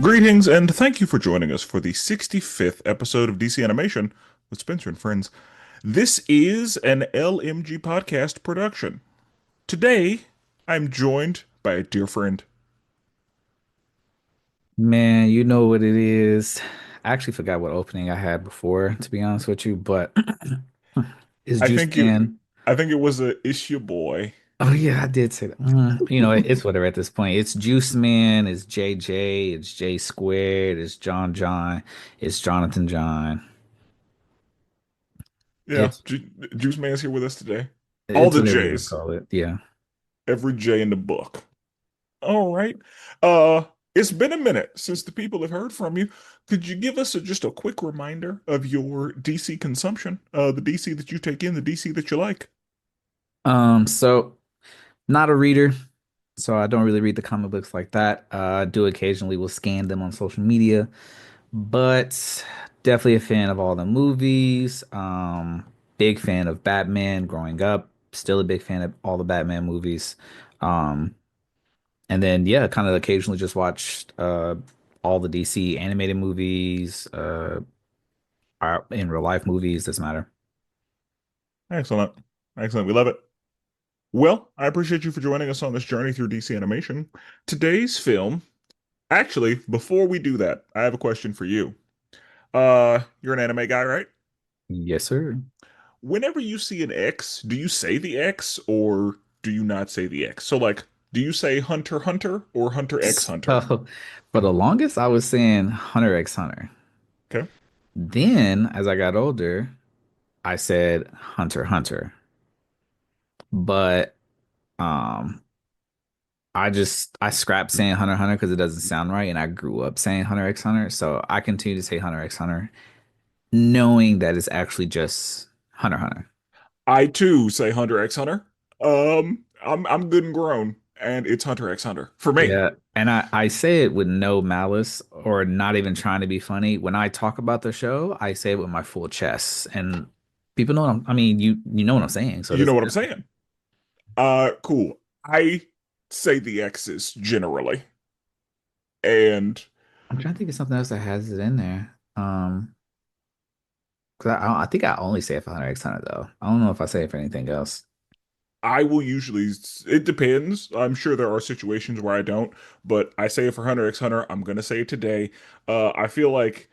Greetings and thank you for joining us for the 65th episode of DC Animation with Spencer and Friends. This is an LMG Podcast Production. Today, I'm joined by a dear friend. Man, you know what it is. I actually forgot what opening I had before, to be honest with you, but it's I Juice think you, Man. I think it was a It's Your Boy. Oh yeah, I did say that. It's whatever at this point. It's Juice Man, it's JJ, it's J Squared, it's John, it's Jonathan John. Yeah, It's Juice Man's here with us today. All it's the whatever you want to J's, call it. Yeah. every J in the book. All right. Uh, it's been a minute since the people have heard from you. Could you give us just a quick reminder of your DC consumption? The DC that you take in, the DC that you like. So not a reader, so I don't really read the comic books like that. I do occasionally will scan them on social media. But definitely a fan of all the movies. Big fan of Batman growing up. Still a big fan of all the Batman movies. Um, and then yeah, kind of occasionally just watched all the DC animated movies, in real life movies, doesn't matter. Excellent. Excellent. We love it. Well, I appreciate you for joining us on this journey through DC animation. Today's film, actually, before we do that, I have a question for you. You're an anime guy, right? Yes, sir. Whenever you see an X, do you say the X or do you not say the X? So like, do you say Hunter x Hunter or Hunter X Hunter? So for the longest, I was saying Hunter x Hunter. Okay. Then as I got older, I said Hunter x Hunter. But um I scrapped saying Hunter x Hunter because it doesn't sound right, and I grew up saying Hunter x Hunter, so I continue to say Hunter x Hunter, knowing that it's actually just Hunter x Hunter. I too say Hunter x Hunter. I'm good and grown, and it's Hunter x Hunter for me. Yeah, and I say it with no malice or not even trying to be funny. When I talk about the show, I say it with my full chest, and people know I mean, you know what I'm saying, so it You know doesn't what I'm matter. saying? Cool. I say the X's generally, and I'm trying to think of something else that has it in there. 'Cause I think I only say it for Hunter x Hunter though. I don't know if I say it for anything else. I will usually, it depends. I'm sure there are situations where I don't, but I say it for Hunter x Hunter. I'm gonna say it today. I feel like,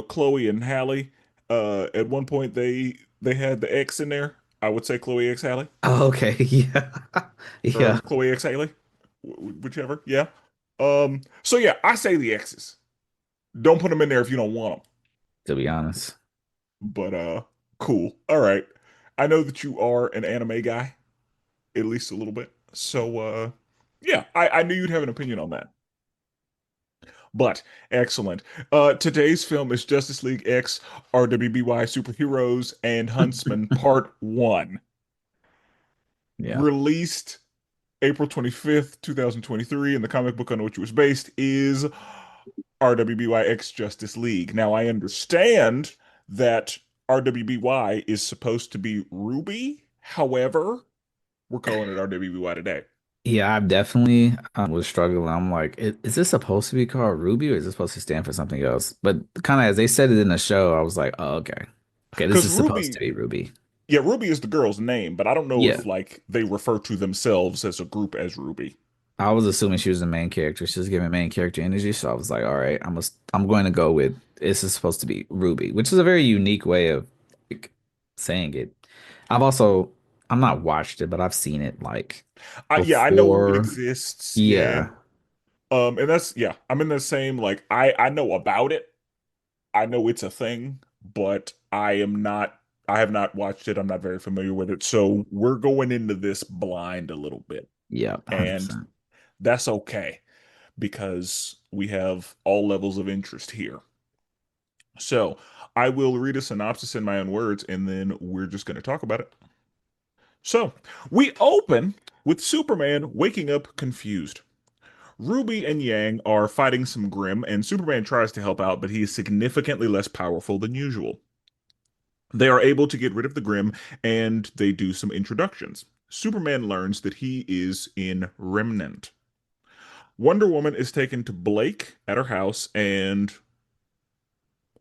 Chloe and Halle, at one point they had the X in there. I would say Chloe X Halle Oh, okay, yeah, or yeah. Chloe X Haley, whichever. Yeah. So yeah, I say the X's. Don't put them in there if you don't want them. To be honest. But cool. All right. I know that you are an anime guy, at least a little bit. So yeah, I knew you'd have an opinion on that. But excellent. Today's film is Justice League X RWBY Superheroes and Huntsmen Part 1, Yeah. released April 25th, 2023, and the comic book on which it was based is RWBY X Justice League. Now, I understand that RWBY is supposed to be Ruby. However, we're calling it RWBY today. Yeah, I've definitely was struggling. I'm like, is this supposed to be called Ruby or is this supposed to stand for something else? But kind of as they said it in the show, I was like, oh, okay. Okay, this Because is supposed to Ruby, be Ruby. yeah, Ruby is the girl's name, but I don't know Yeah. if like they refer to themselves as a group as Ruby. I was assuming she was the main character. She was giving main character energy. So I was like, all right, I'm going to go with this is supposed to be Ruby, which is a very unique way of like, saying it. I've also I'm not watched it, but I've seen it like Yeah, I know it before. exists. Yeah. Yeah. And that's yeah, I'm in the same like I know about it. I know it's a thing, but I have not watched it. I'm not very familiar with it. So we're going into this blind a little bit. Yeah, And 100%. that's okay because we have all levels of interest here. So I will read a synopsis in my own words and then we're just going to talk about it. So we open with Superman waking up confused. Ruby and Yang are fighting some Grim, and Superman tries to help out, but he is significantly less powerful than usual. They are able to get rid of the Grim, and they do some introductions. Superman learns that he is in Remnant. Wonder Woman is taken to Blake at her house, and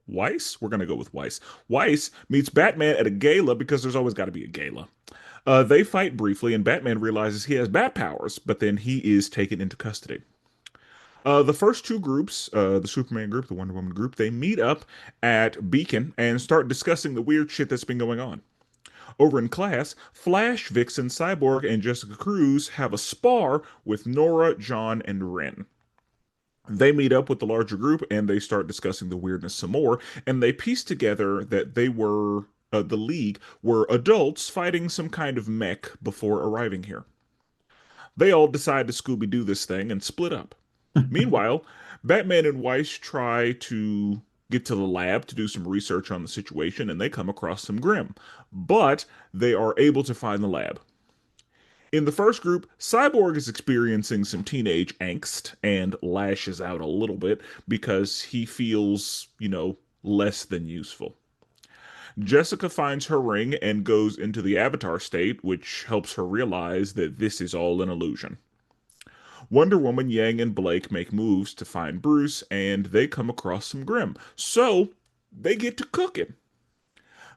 Weiss, we're going to go with Weiss. Weiss meets Batman at a gala because there's always got to be a gala. They fight briefly, and Batman realizes he has bat powers, but then he is taken into custody. The first two groups, the Superman group, the Wonder Woman group, they meet up at Beacon and start discussing the weird shit that's been going on. Over in class, Flash, Vixen, Cyborg, and Jessica Cruz have a spar with Nora, John, and Ren. They meet up with the larger group and they start discussing the weirdness some more, and they piece together that the League were adults fighting some kind of mech before arriving here. They all decide to Scooby Doo this thing and split up. Meanwhile, Batman and Weiss try to get to the lab to do some research on the situation and they come across some Grim, but they are able to find the lab. In the first group, Cyborg is experiencing some teenage angst and lashes out a little bit because he feels, less than useful. Jessica finds her ring and goes into the Avatar state, which helps her realize that this is all an illusion. Wonder Woman, Yang, and Blake make moves to find Bruce, and they come across some Grim. So they get to cooking.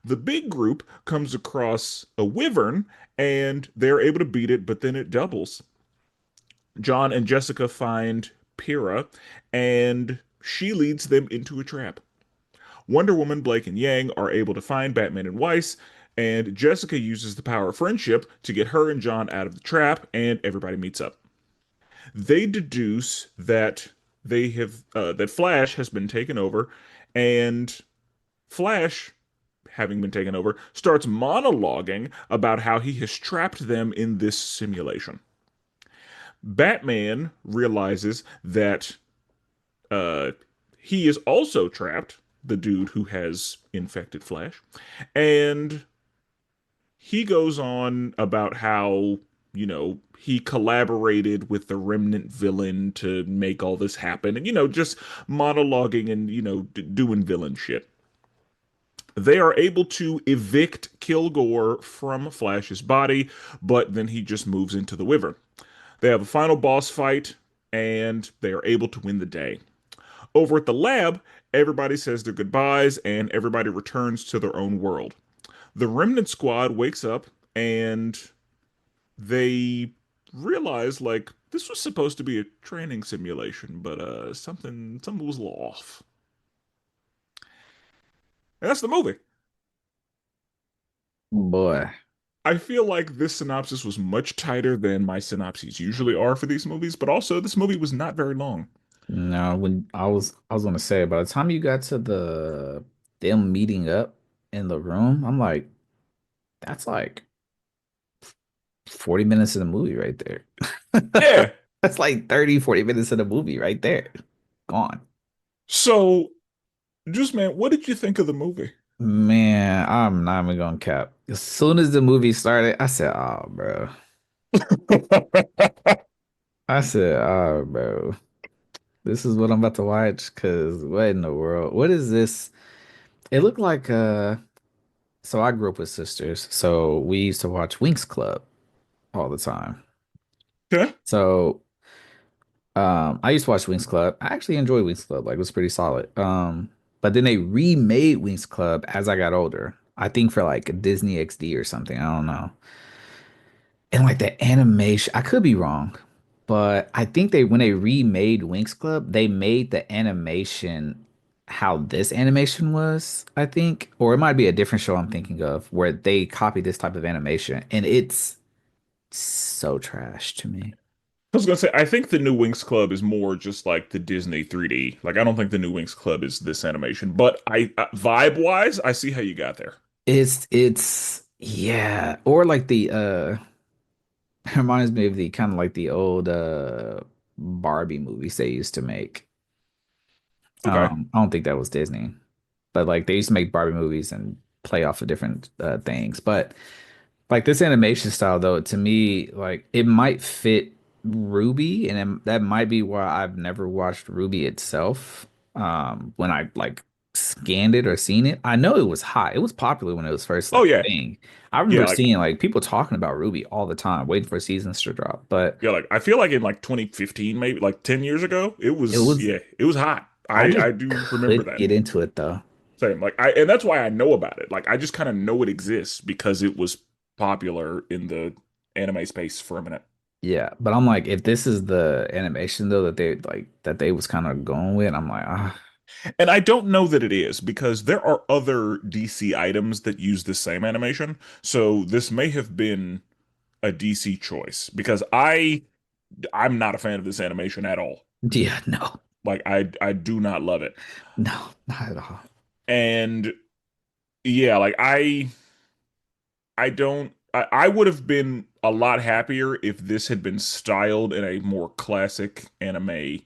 The big group comes across a wyvern, and they're able to beat it, but then it doubles. John and Jessica find Pyrrha, and she leads them into a trap. Wonder Woman, Blake, and Yang are able to find Batman and Weiss, and Jessica uses the power of friendship to get her and John out of the trap, and everybody meets up. They deduce that that Flash has been taken over, and Flash, having been taken over, starts monologuing about how he has trapped them in this simulation. Batman realizes that uh, he is also trapped, the dude who has infected Flash, and he goes on about how, he collaborated with the remnant villain to make all this happen and, just monologuing and, doing villain shit. They are able to evict Kilgore from Flash's body, but then he just moves into the Wyvern. They have a final boss fight, and they are able to win the day. Over at the lab, everybody says their goodbyes, and everybody returns to their own world. The Remnant Squad wakes up, and they realize, like, this was supposed to be a training simulation, but something was a little off. And that's the movie. Boy, I feel like this synopsis was much tighter than my synopses usually are for these movies, but also this movie was not very long. no, when I was gonna say by the time you got to them meeting up in the room, I'm like, that's like 40 minutes of the movie right there. Yeah. That's like 30, 40 minutes of the movie right there. Gone. So, just man, what did you think of the movie? Man, I'm not even gonna cap. As soon as the movie started, I said, "Oh, bro." I said, "Oh, bro. This is what I'm about to watch." Cause what in the world? What is this? It looked like so I grew up with sisters, so we used to watch Winx Club all the time. Okay. So I used to watch Winx Club. I actually enjoyed Winx Club, like it was pretty solid. But then they remade Winx Club as I got older. I think for like Disney XD or something. I don't know. And like the animation, I could be wrong, but I think when they remade Winx Club, they made the animation how this animation was, I think, or it might be a different show I'm thinking of where they copied this type of animation, and it's so trash to me. I was gonna say, I think the new Winx Club is more just like the Disney 3D. Like, I don't think the new Winx Club is this animation, but vibe wise, I see how you got there. It's yeah, or like the reminds me of the kind of like the old Barbie movies they used to make. Okay. I don't think that was Disney, but like they used to make Barbie movies and play off of different things. But like this animation style, though, to me, like it might fit Ruby, and that might be why I've never watched Ruby itself. When I like scanned it or seen it. I know it was hot. It was popular when it was first Oh like yeah, thing. I remember yeah, like seeing like people talking about Ruby all the time, waiting for seasons to drop. But yeah, like I feel like in like 2015, maybe like 10 years ago, it it was was yeah, it was hot. I I just do remember couldn't that. get into it though. Same. Like and that's why I know about it. Like I just kind of know it exists because it was popular in the anime space for a minute. Yeah, but I'm like, if this is the animation though that they was kind of going with, I'm like, And I don't know that it is because there are other DC items that use the same animation. So this may have been a DC choice because I'm not a fan of this animation at all. yeah, no, Like I do not love it. no, not at all. And yeah, like I don't I would have been a lot happier if this had been styled in a more classic anime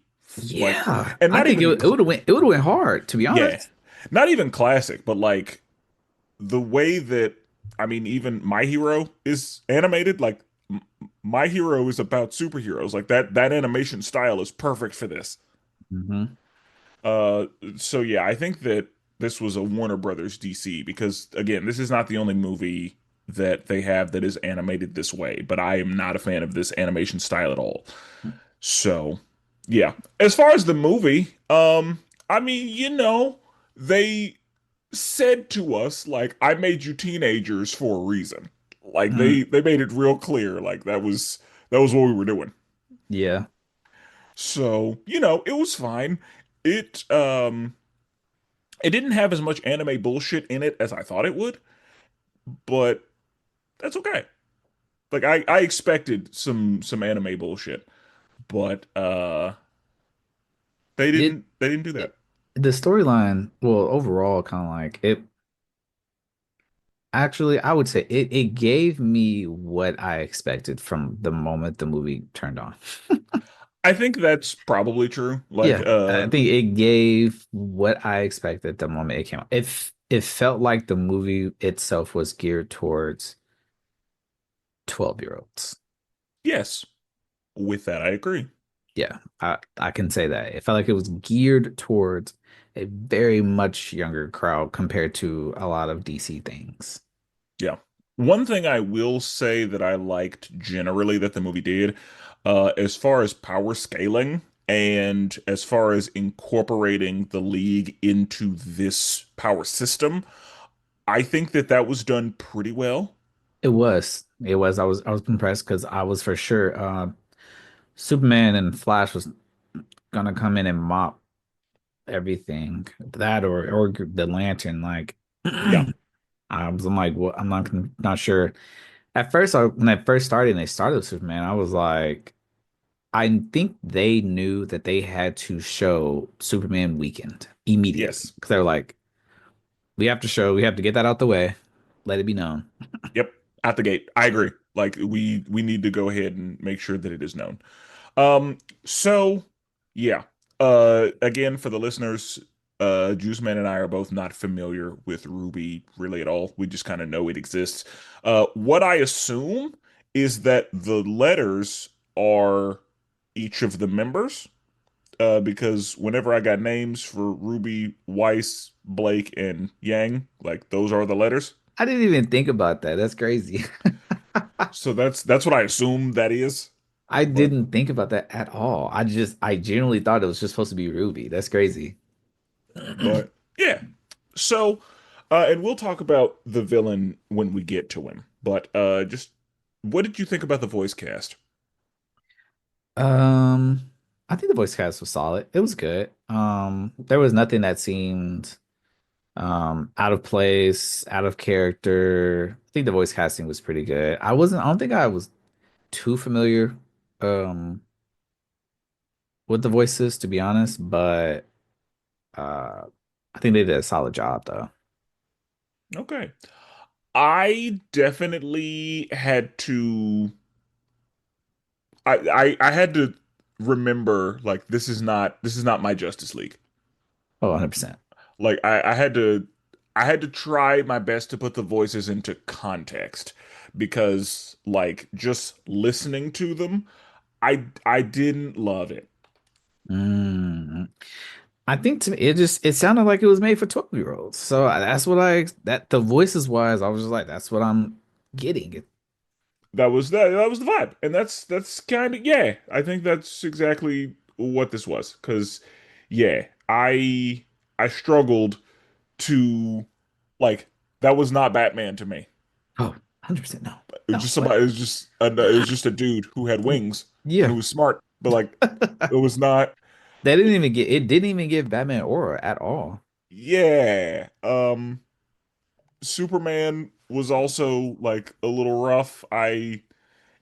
like Yeah, and I not think even it would have went hard to be yeah, honest. not even classic, but like the way that I mean, even My Hero is animated. Like My Hero is about superheroes. Like that animation style is perfect for this. Hmm. Uh, so yeah, I think that this was a Warner Brothers DC because again, this is not the only movie that they have that is animated this way. But I am not a fan of this animation style at all. So yeah, as far as the movie, I mean, they said to us like I made you teenagers for a reason. Like Mm, they made it real clear like that was what we were doing. yeah, So, it was fine. It it didn't have as much anime bullshit in it as I thought it would, but that's okay. Like I expected some anime bullshit, but it, they didn't do that. it the storyline, well, overall, kind of like it. Actually, I would say it gave me what I expected from the moment the movie turned on. I think that's probably true. Like Yeah, I think it gave what I expected the moment it came out. It felt like the movie itself was geared towards 12-year-olds. yes, with that I agree. Yeah, I can say that. It felt like it was geared towards a very much younger crowd compared to a lot of DC things. Yeah. One thing I will say that I liked generally that the movie did, as far as power scaling and as far as incorporating the league into this power system, I think that that was done pretty well. It was. It was. I was impressed because I was for sure Superman and Flash was gonna come in and mop everything. That or the Lantern. Like Yeah. I'm like, well, not sure. At first, when I first started and they started with Superman, I was like, I think they knew that they had to show Superman weakened immediately Yes. because they were like, we have to get that out the way, let it be known. Yep. Out the gate. I agree. Like we need to go ahead and make sure that it is known. So yeah. Again, for the listeners, Juice Man and I are both not familiar with Ruby really at all. We just kind of know it exists. What I assume is that the letters are each of the members. Because whenever I got names for Ruby, Weiss, Blake, and Yang, like those are the letters. I didn't even think about that. That's crazy. So that's what I assume that is. I But didn't think about that at all. I genuinely thought it was just supposed to be Ruby. That's crazy. but yeah. So and we'll talk about the villain when we get to him. But just what did you think about the voice cast? Um, I think the voice cast was solid. It was good. There was nothing that seemed out of place, out of character. I think the voice casting was pretty good. I don't think I was too familiar um with the voices to be honest, but uh I think they did a solid job though. Okay. I definitely had to I had to remember like this is not my Justice League. Oh, 100%. Like I had to try my best to put the voices into context because like just listening to them, I didn't love it. Mm. I think to me it sounded like it was made for 12-year-olds. So that's what that the voices wise, I was just like, that's what I'm getting. That was the vibe, and that's kind of yeah. I think that's exactly what this was. Because yeah, I struggled to like that was not Batman to me. Oh, 100% no. It was No, just what? somebody. It was just a dude who had wings and Yeah. who was smart, but like it was not. They didn't even give Batman aura at all. Yeah. Superman was also like a little rough. I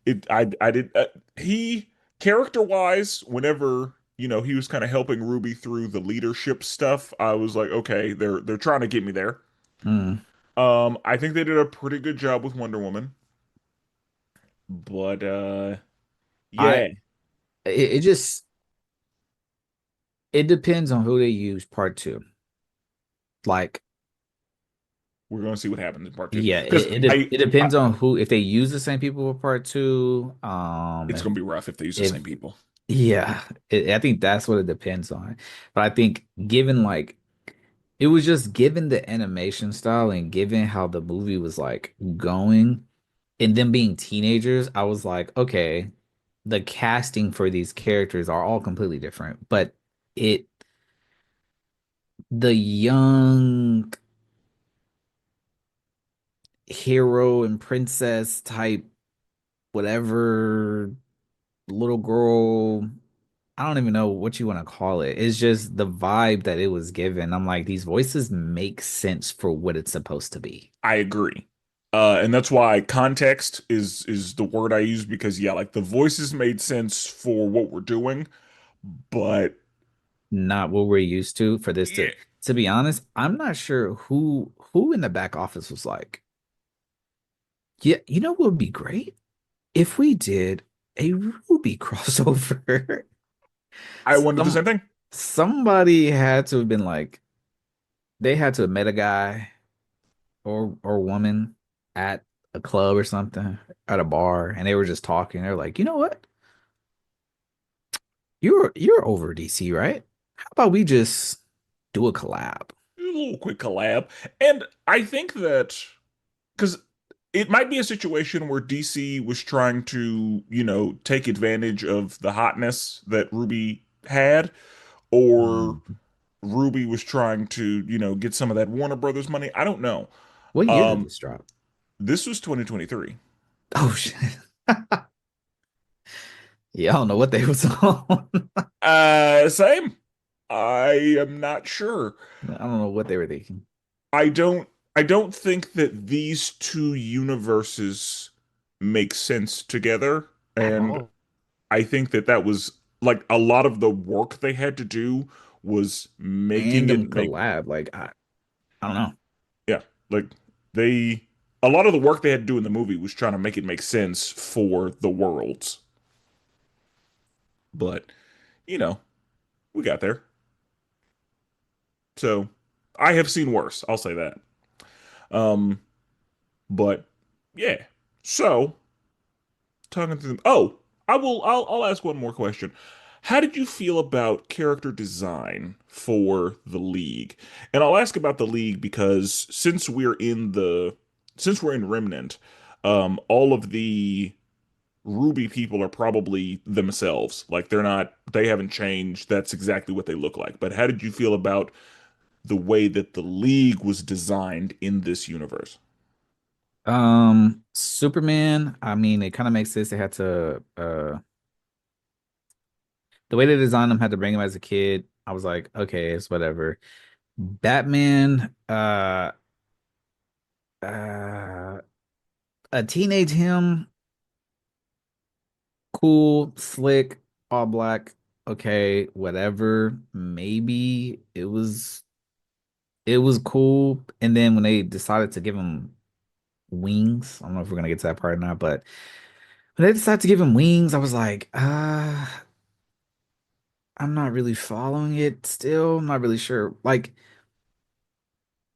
did he character wise whenever he was kind of helping Ruby through the leadership stuff, I was like, okay, they're trying to get me there. Mm. I think they did a pretty good job with Wonder Woman, but I yeah, it just it depends on who they use part two. Like, we're gonna see what happens in part two yeah, because it depends on who if they use the same people for part two. it's gonna be rough if they use the If same people. yeah, I think that's what it depends on. But I think given like it was just given the animation style and given how the movie was like going and them being teenagers, I was like, okay, the casting for these characters are all completely different, but it the young hero and princess type whatever little girl, I don't even know what you want to call it. It's just the vibe that it was given. I'm like, these voices make sense for what it's supposed to be. I agree. And that's why context is the word I use because yeah, like the voices made sense for what we're doing, but Not what we're used to for this yeah, to be honest, I'm not sure who in the back office was like, yeah, you know what would be great? If we did a Ruby crossover. I wanted the Some same thing. somebody had to have been like, they had to have met a guy or woman at a club or something, at a bar, and they were just talking. They're like, you know what? You're over DC, right? How about we just do a collab? A little quick collab. And I think that because it might be a situation where DC was trying to, take advantage of the hotness that Ruby had, or Um, Ruby was trying to, get some of that Warner Brothers money. I don't know. what year did Um, this drop? this was 2023. Oh shit. Yeah, I don't know what they was on. Same. I am not sure. I don't know what they were thinking I don't I don't think that these two universes make sense together, at and all. I think that that was like a lot of the work they had to do was making Random it make collab. Like I don't know. yeah, like they a lot of the work they had to do in the movie was trying to make it make sense for the worlds. But, you know, we got there. So, I have seen worse, I'll say that. Um, but yeah. So, talking to them. Oh, I'll ask one more question. How did you feel about character design for the League? And I'll ask about the League because since we're in Remnant, all of the Ruby people are probably themselves. Like they haven't changed. That's exactly what they look like. But how did you feel about the way that the League was designed in this universe? Superman, I mean, it kind of makes sense. They had to the way they designed him had to bring him as a kid. I was like, okay, it's whatever. Batman, uh a teenage him, cool, slick, all black. Okay, whatever. Maybe it was cool. And then when they decided to give him wings, I don't know if we're gonna get to that part or not, but when they decided to give him wings, I was like, I'm not really following it still. I'm not really sure. Like,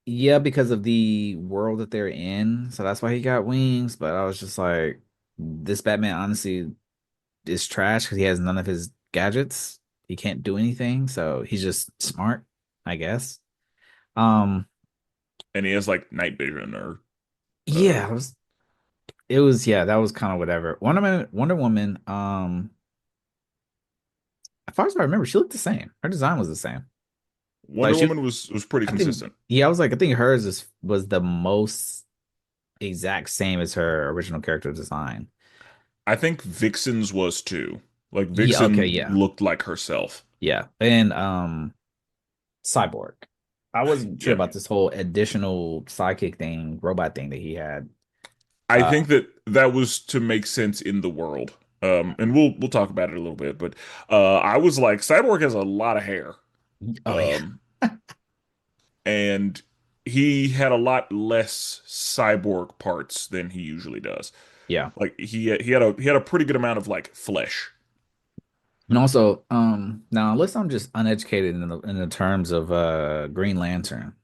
yeah, because of the world that they're in. So that's why he got wings. But I was just like, this Batman honestly is trash because he has none of his gadgets. he can't do anything, so he's just smart, I guess. Um, And he has like night vision or yeah, it was that was kind of whatever. Wonder Woman, as far as I remember, she looked the same. Her design was the same. Like Wonder she, Woman was pretty I think, consistent. yeah, I was like, I think hers was the most exact same as her original character design. I think Vixen's was too. Like Yeah, okay, Vixen yeah, looked like herself. yeah, and Cyborg. I wasn't sure Yeah. about this whole additional psychic thing, robot thing that he had. I Uh, think that that was to make sense in the world. And we'll talk about it a little bit, but I was like, Cyborg has a lot of hair. oh yeah, Um, and he had a lot less cyborg parts than he usually does. yeah, Like he had a pretty good amount of like flesh. and also, now unless I'm just uneducated in the terms of Green Lantern,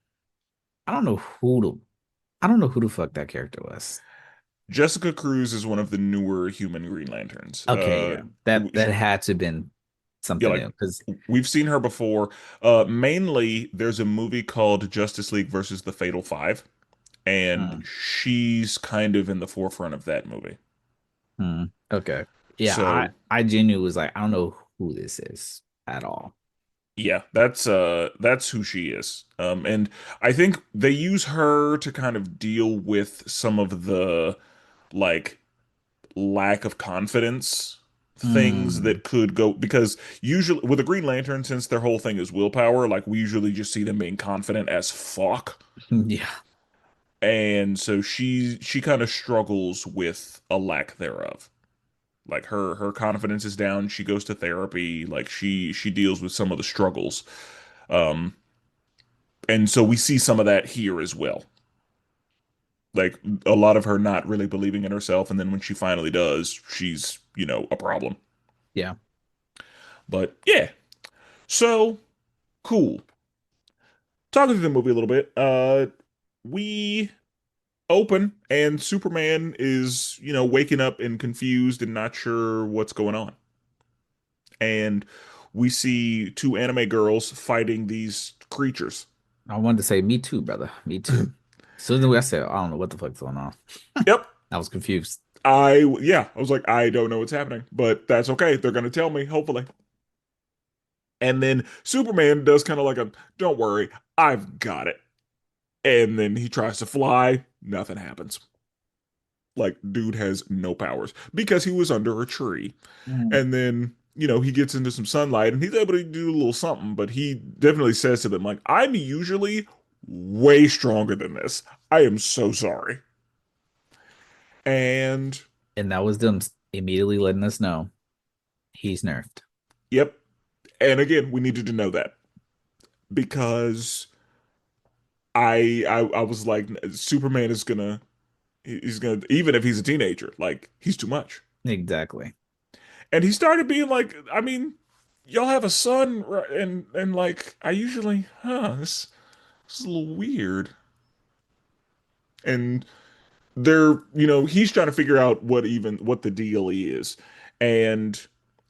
I don't know who to, I don't know who the fuck that character was. Jessica Cruz is one of the newer human Green Lanterns. Okay, yeah, that had to have been Yeah, something like new because, we've seen her before. Mainly, there's a movie called Justice League versus the Fatal Five, and she's kind of in the forefront of that movie. okay, yeah, I So I genuinely was like, I don't know who this is at all. yeah, that's who she is. And I think they use her to kind of deal with some of the like lack of confidence things Mm, that could go because usually with a Green Lantern, since their whole thing is willpower, like we usually just see them being confident as fuck. yeah, And so she kind of struggles with a lack thereof. Like her confidence is down. She goes to therapy. Like she deals with some of the struggles. Um, and so we see some of that here as well. Like a lot of her not really believing in herself, and then when she finally does, she's, a problem. yeah. But yeah, so cool. Talking to the movie a little bit, we open and Superman is, waking up and confused and not sure what's going on. And we see two anime girls fighting these creatures. I wanted to say, me too, brother. Me too. As soon as I said, I don't know what the fuck's going on. Yep. I was confused. I was like, I don't know what's happening, but that's okay. They're gonna tell me, hopefully. And then Superman does kind of like a, don't worry, I've got it. And then he tries to fly, nothing happens. Like, dude has no powers because he was under a tree. Mm. And then, he gets into some sunlight and he's able to do a little something, but he definitely says to them, like, I'm usually way stronger than this. I am so sorry. And And that was them immediately letting us know he's nerfed. yep. And again, we needed to know that because I was like, Superman is gonna, he's gonna, even if he's a teenager, like, he's too much. Exactly. And he started being like, I mean, y'all have a son, right? And like, I usually, this is a little weird. And he's trying to figure out what the deal is. And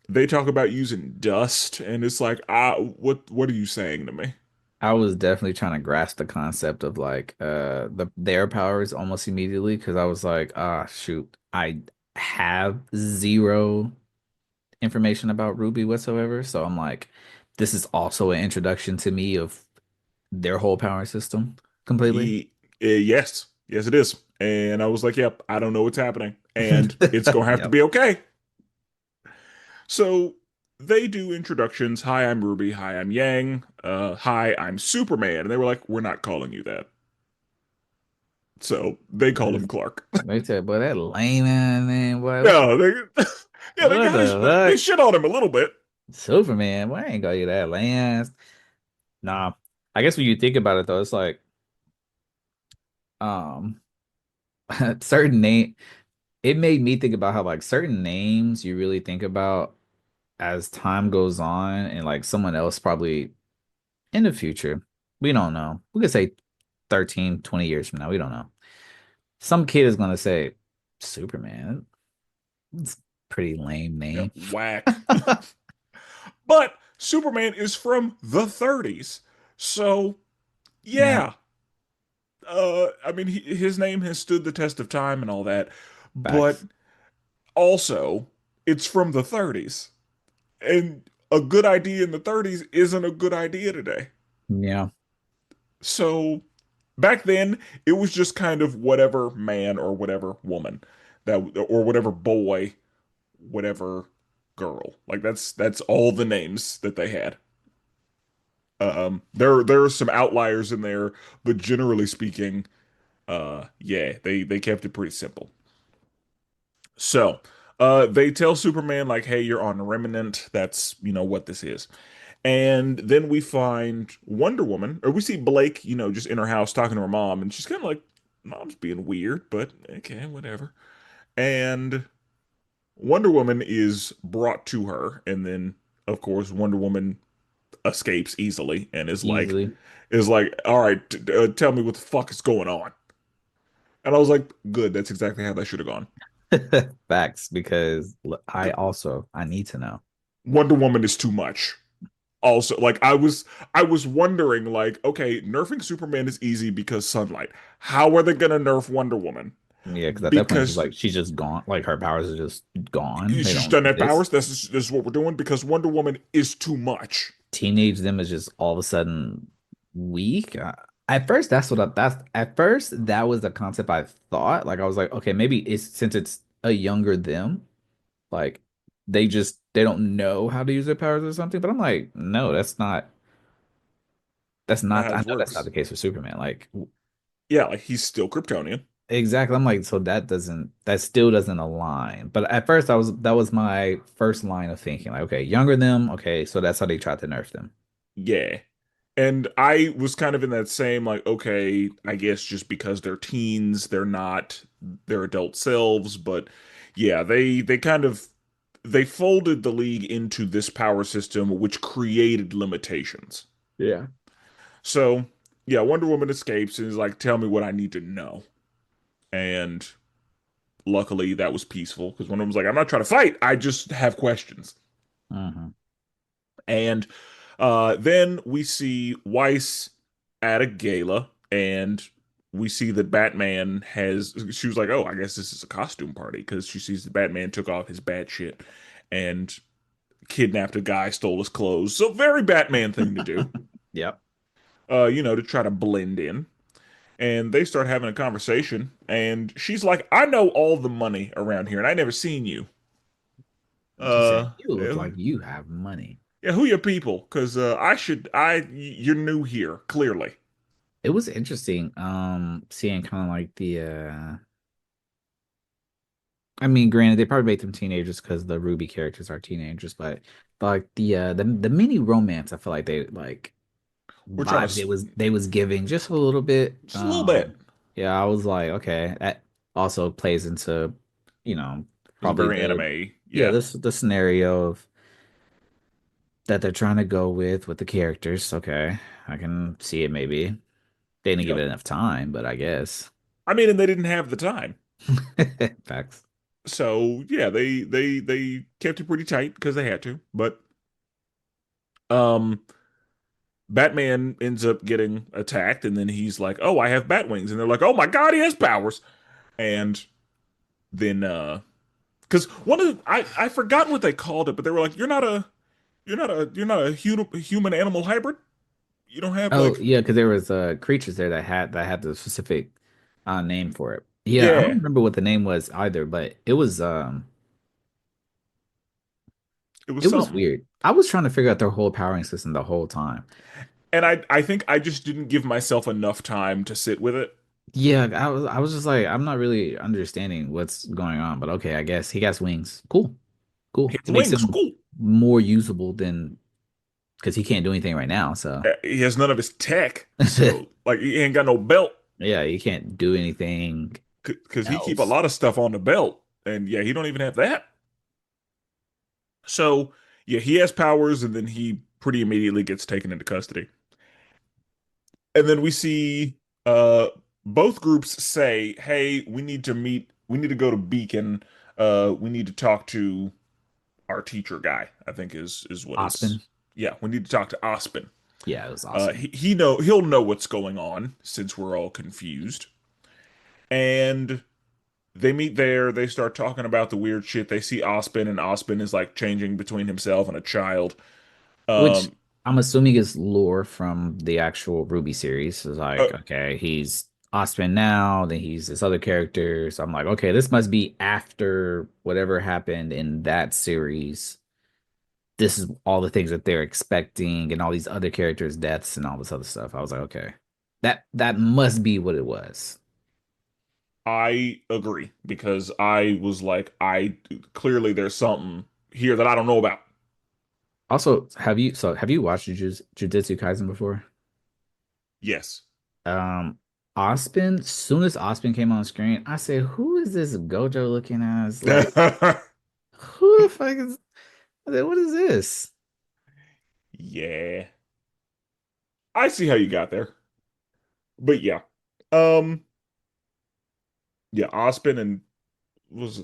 they talk about using dust, and it's like, what are you saying to me? I was definitely trying to grasp the concept of like their powers almost immediately because I was like, ah, shoot, I have zero information about Ruby whatsoever. So I'm like, this is also an introduction to me of their whole power system completely. Yes, yes, it is. And I was like, yep, I don't know what's happening, and it's gonna have to Yep. be okay. So they do introductions. Hi, I'm Ruby. Hi, I'm Yang. Hi, I'm Superman. And they were like, we're not calling you that. So they called him Clark. They said, boy, that lame ass name, boy. No, they, yeah, they What got his, the they fuck? shit on him a little bit. Superman, boy, I ain't gonna get that lame ass. Nah. I guess when you think about it though, it's like um certain name it made me think about how like certain names you really think about as time goes on and like someone else probably in the future. We don't know. We could say 13, 20 years from now. We don't know. Some kid is gonna say Superman. It's a pretty lame Yeah, name. whack. But Superman is from the 30s. So, Yeah, yeah. I mean, his name has stood the test of time and all that, but facts. also, it's from the 30s. And a good idea in the 30s isn't a good idea today. Yeah, So, back then, it was just kind of whatever man or whatever woman that or whatever boy, whatever girl. Like that's all the names that they had. There are some outliers in there, but generally speaking, yeah, they kept it pretty simple. So, they tell Superman like, "Hey, you're on Remnant. That's what this is." And then we find Wonder Woman, or we see Blake, just in her house talking to her mom, and she's kind of like, "Mom's being weird, but okay, whatever." And Wonder Woman is brought to her, and then of course Wonder Woman escapes easily and easily. is like, "All right, tell me what the fuck is going on." And I was like, "Good, that's exactly how that should have gone." Facts, because I need to know. Wonder Woman is too much. Also, like I was wondering, like, okay, nerfing Superman is easy because sunlight. How are they gonna nerf Wonder Woman? Yeah, because at that point Because she's just gone. Like her powers are just gone. They she's don't done that exist. powers. This is what we're doing because Wonder Woman is too much. Teenage them is just all of a sudden weak. At first, that's at first that was the concept I thought. Like I was like, okay, maybe it's since it's a younger them, like they don't know how to use their powers or something. But I'm like, no, that's Not not. how I this know that's not works. the case for Superman. Like Yeah, like he's still Kryptonian. exactly. I'm like, so that still doesn't align. But at first, that was my first line of thinking. Like, okay, younger them. Okay, so that's how they tried to nerf them. Yeah. And I was kind of in that same like, okay, I guess just because they're teens, they're not their adult selves, but yeah, they kind of they folded the league into this power system which created limitations. Yeah. So, yeah, Wonder Woman escapes and is like, "Tell me what I need to know." And luckily that was peaceful because Wonder Woman's like, "I'm not trying to fight. I just have questions." Hmm. And then we see Weiss at a gala, and we see that Batman has. She was like, "Oh, I guess this is a costume party," because she sees that Batman took off his bat shit and kidnapped a guy, stole his clothes. So very Batman thing to do. Yep. To try to blend in. And they start having a conversation, and she's like, "I know all the money around here, and I never seen you. She said, Uh, "You look yeah, like you have money." who your people? Because you're new here, clearly." It was interesting, seeing kind of like I mean, granted, they probably made them teenagers because the Ruby characters are teenagers, but like the mini romance, I feel like they like We're trying vibe to they was giving just a little bit. just a little bit. Yeah, I was like, okay, that also plays into, you know, It's probably very the anime. yeah, Yeah. the scenario of that they're trying to go with the characters. Okay, I can see it maybe. They didn't give it Yep. enough time, but I guess. I mean, and they didn't have the time, Facts. so yeah, they kept it pretty tight because they had to. But um, Batman ends up getting attacked, and then he's like, "Oh, I have bat wings," and they're like, "Oh my God, he has powers!" And then because one of I forgot what they called it, but they were like, you're not a human animal hybrid. You don't have Oh like yeah, because there was creatures there that had the specific name for it. Yeah, I don't yeah, remember what the name was either, but it was it was something. weird. I was trying to figure out their whole powering system the whole time. And I think I just didn't give myself enough time to sit with it. Yeah, I was just like, I'm not really understanding what's going on, but okay, I guess he got wings. Cool. Cool. His It makes wings, him cool. more usable than because he can't do anything right now, so He has none of his tech, so like he ain't got no belt yeah, he can't do anything because he keep a else. lot of stuff on the belt, and yeah, he don't even have that. So yeah, he has powers, and then he pretty immediately gets taken into custody. And then we see both groups say, "Hey, we need to meet. We need to go to Beacon. We need to talk to our teacher guy." I think is what his Ospen. Yeah, we need to talk to Ospen. Yeah, it was awesome. He'll know what's going on since we're all confused. And they meet there. They start talking about the weird shit. They see Ospen, and Ospen is like changing between himself and a child. Which Um, I'm assuming is lore from the actual Ruby series. It's uh, like, okay, he's Osman now, then he's this other character. So I'm like, okay, this must be after whatever happened in that series. This is all the things that they're expecting and all these other characters' deaths and all this other stuff. I was like, okay. That must be what it was. I agree because I was like, I clearly there's something here that I don't know about. Also, have you watched Jujutsu Kaisen before? Yes. Um, Ospen, soon as Ospen came on screen, I said, who is this Gojo looking as? Like, who the fuck is I said, what is this? Yeah. I see how you got there. But yeah. Um, yeah, Ospen and was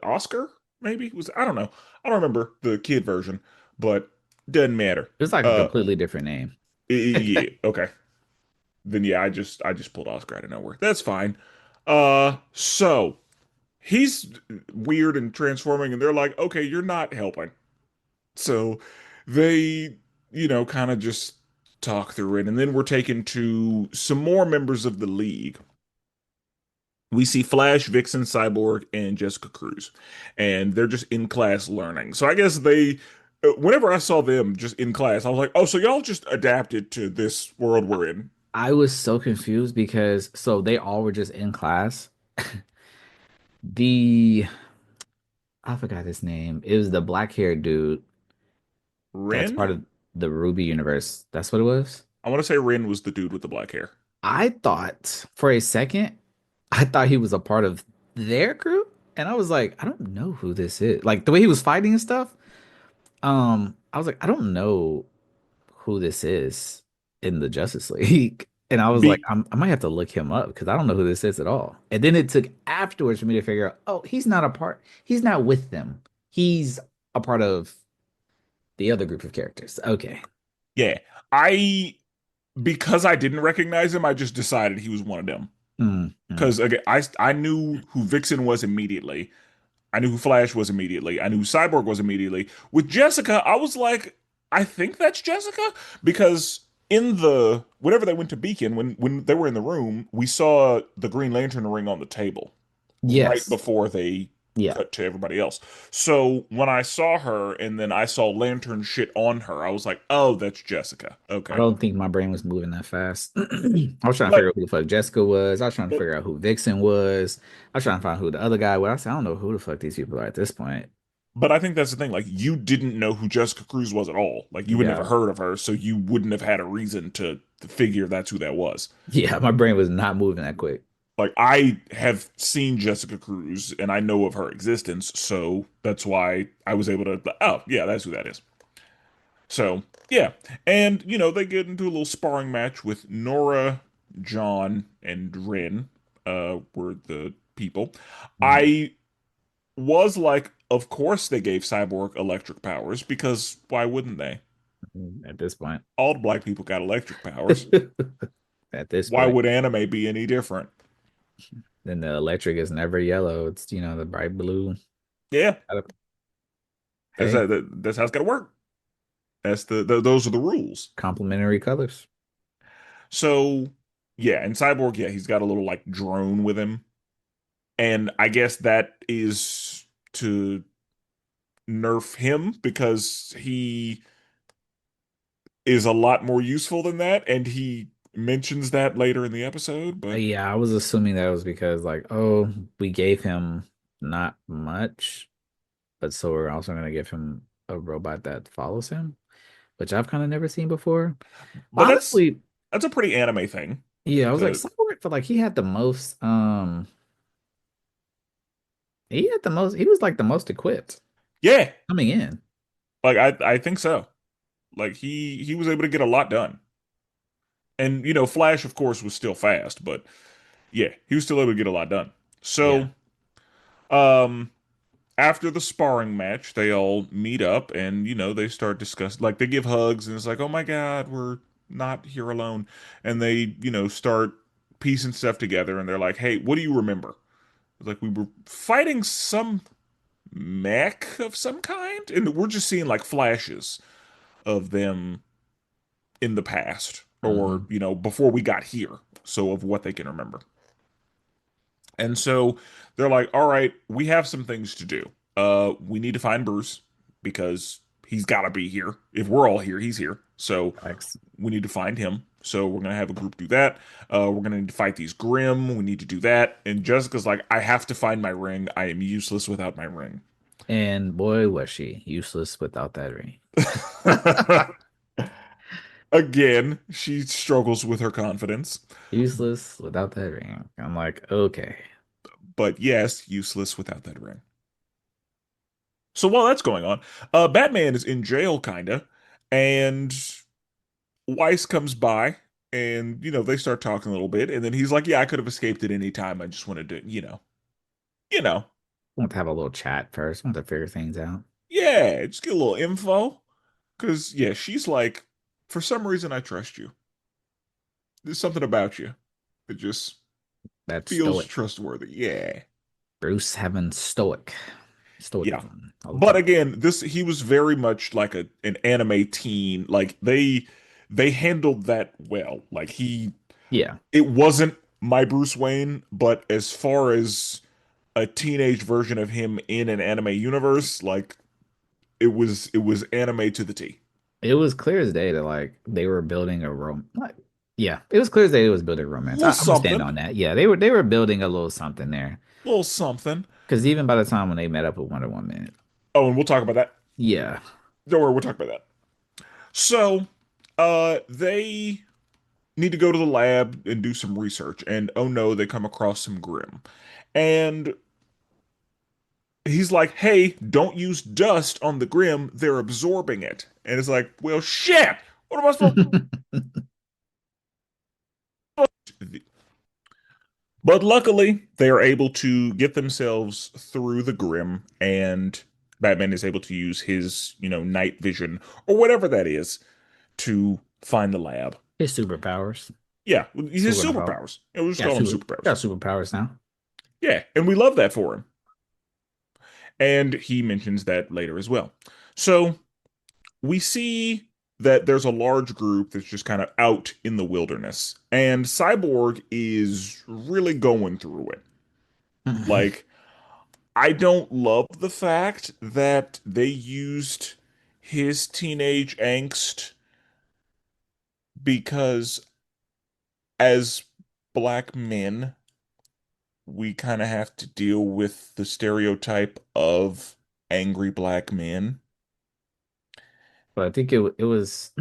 Oscar maybe was I don't know. I don't remember the kid version, but doesn't matter. It was like a Uh completely different name. yeah, okay. Then yeah, I just pulled Oscar out of nowhere. That's fine. So he's weird and transforming and they're like, "Okay, you're not helping." So they, kind of just talk through it and then we're taken to some more members of the league. We see Flash, Vixen, Cyborg, and Jessica Cruz, and they're just in class learning. So I guess whenever I saw them just in class, I was like, oh, so y'all just adapted to this world we're in. I was so confused because so they all were just in class. The I forgot his name. It was the black haired dude that's Rin? part of the Ruby universe. That's what it was. I want to say Rin was the dude with the black hair. I thought for a second, I thought he was a part of their group. And I was like, I don't know who this is. Like the way he was fighting and stuff. I was like, I don't know who this is in the Justice League. And I was like, Be I might have to look him up because I don't know who this is at all. And then it took afterwards for me to figure out, oh, he's not with them. He's a part of the other group of characters. Okay. Yeah, I because I didn't recognize him, I just decided he was one of them. Mm. Because again, I knew who Vixen was immediately. I knew who Flash was immediately. I knew who Cyborg was immediately. With Jessica, I was like, I think that's Jessica because in the whenever they went to Beacon, when they were in the room, we saw the Green Lantern ring on the table right Yes. before they Yeah. cut to everybody else. So when I saw her and then I saw Lantern shit on her, I was like, oh, that's Jessica. I Okay. don't think my brain was moving that fast. I was trying to But figure out who the fuck Jessica was. I was trying to but figure out who Vixen was. I was trying to find who the other guy was. I said, I don't know who the fuck these people are at this point. but I think that's the thing. Like you didn't know who Jessica Cruz was at all. Like you had never Yeah. heard of her, so you wouldn't have had a reason to figure that's who that was. Yeah, my brain was not moving that quick. Like I have seen Jessica Cruz and I know of her existence, so that's why I was able to. Oh yeah, that's who that is. So yeah, and they get into a little sparring match with Nora, John, and Rin. Were the people. Mm. I was like, of course they gave Cyborg electric powers because why wouldn't they? At this point. All the black people got electric powers. At this Why point. would anime be any different? Then the electric is never yellow. It's, the bright blue. Yeah, that's Hey, that's how it's got to work. That's those are the rules. complementary colors. So yeah, and Cyborg, yeah, he's got a little like drone with him, and I guess that is to nerf him because he is a lot more useful than that, and he mentions that later in the episode. But Yeah, I was assuming that was because like, oh, we gave him not much, but so we're also gonna give him a robot that follows him, which I've kind of never seen before. but that's Honestly, that's a pretty anime thing. yeah, I was like, To Cyborg felt like he was like the most equipped yeah, coming in. like I think so. Like he was able to get a lot done. And Flash of course was still fast, but yeah, he was still able to get a lot done. Yeah. So um after the sparring match, they all meet up and, they start discussing, like, they give hugs and it's like, oh my God, we're not here alone. And they, start piecing stuff together and they're like, hey, what do you remember? It's like, we were fighting some mech of some kind. And we're just seeing like flashes of them in the past or, Hmm. before we got here. So of what they can remember. And so they're like, all right, we have some things to do. We need to find Bruce because he's got to be here. If we're all here, he's here. So Facts. we need to find him. So we're going to have a group do that. We're going to need to fight these Grimm. We need to do that. And Jessica's like, I have to find my ring. I am useless without my ring. And boy, was she useless without that ring. Again, she struggles with her confidence. Useless without that ring. I'm like, okay. But yes, useless without that ring. So while that's going on, Batman is in jail, kinda, and Weiss comes by, and they start talking a little bit, and then he's like, "Yeah, I could have escaped at any time. I just wanted to, you know, Want to have a little chat first. Want to figure things out. yeah, just get a little info." Because yeah, she's like, for some reason, I trust you. There's something about you that just That's feels stoic. trustworthy. Yeah, Bruce having yeah. stoicism all the But time. again, this he was very much like an anime teen. Like they handled that well. Like Yeah. it wasn't my Bruce Wayne, but as far as a teenage version of him in an anime universe, like it was anime to the T. It was clear as day that like they were building a yeah, it was clear as day it was building a A romance. little I'm gonna stand something, on that. Yeah, they were building a little something there. a little something. Because even by the time when they met up with Wonder Woman, Oh, and we'll talk about that. yeah, Don't worry, we'll talk about that. So, they need to go to the lab and do some research, and oh no, they come across some Grim. And he's like, hey, don't use dust on the Grim. They're absorbing it. And it's like, well, shit. What am I supposed to do? But luckily, they are able to get themselves through the Grim, and Batman is able to use his, night vision or whatever that is to find the lab. his superpowers. Yeah, So his what about superpowers. Yeah, we'll just call them superpowers. got superpowers now. Yeah, and we love that for him. And he mentions that later as well. So we see that there's a large group that's just kind of out in the wilderness, and Cyborg is really going through it. Like, I don't love the fact that they used his teenage angst because as black men, we kind of have to deal with the stereotype of angry black men. But I think it was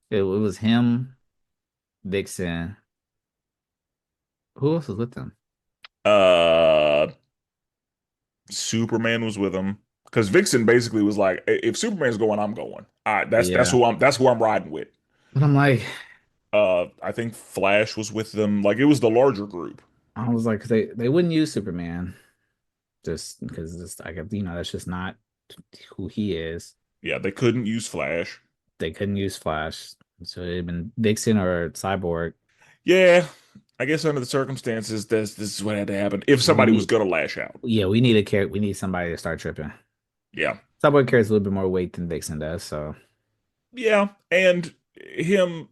it was him, Vixen. Who else was with them? Uh, Superman was with him because Vixen basically was like, if Superman's going, I'm going. That's Yeah. who I'm riding with. But I'm like, I think Flash was with them. Like it was the larger group. I was like, they wouldn't use Superman just because it's like that's just not who he is. Yeah, they couldn't use Flash. They couldn't use Flash, so it'd been Vixen or Cyborg. Yeah, I guess under the circumstances, this is what had to happen. If We somebody was need, gonna lash out. yeah, we need a care. We need somebody to start tripping. Yeah, Cyborg carries a little bit more weight than Vixen does, so yeah, and him.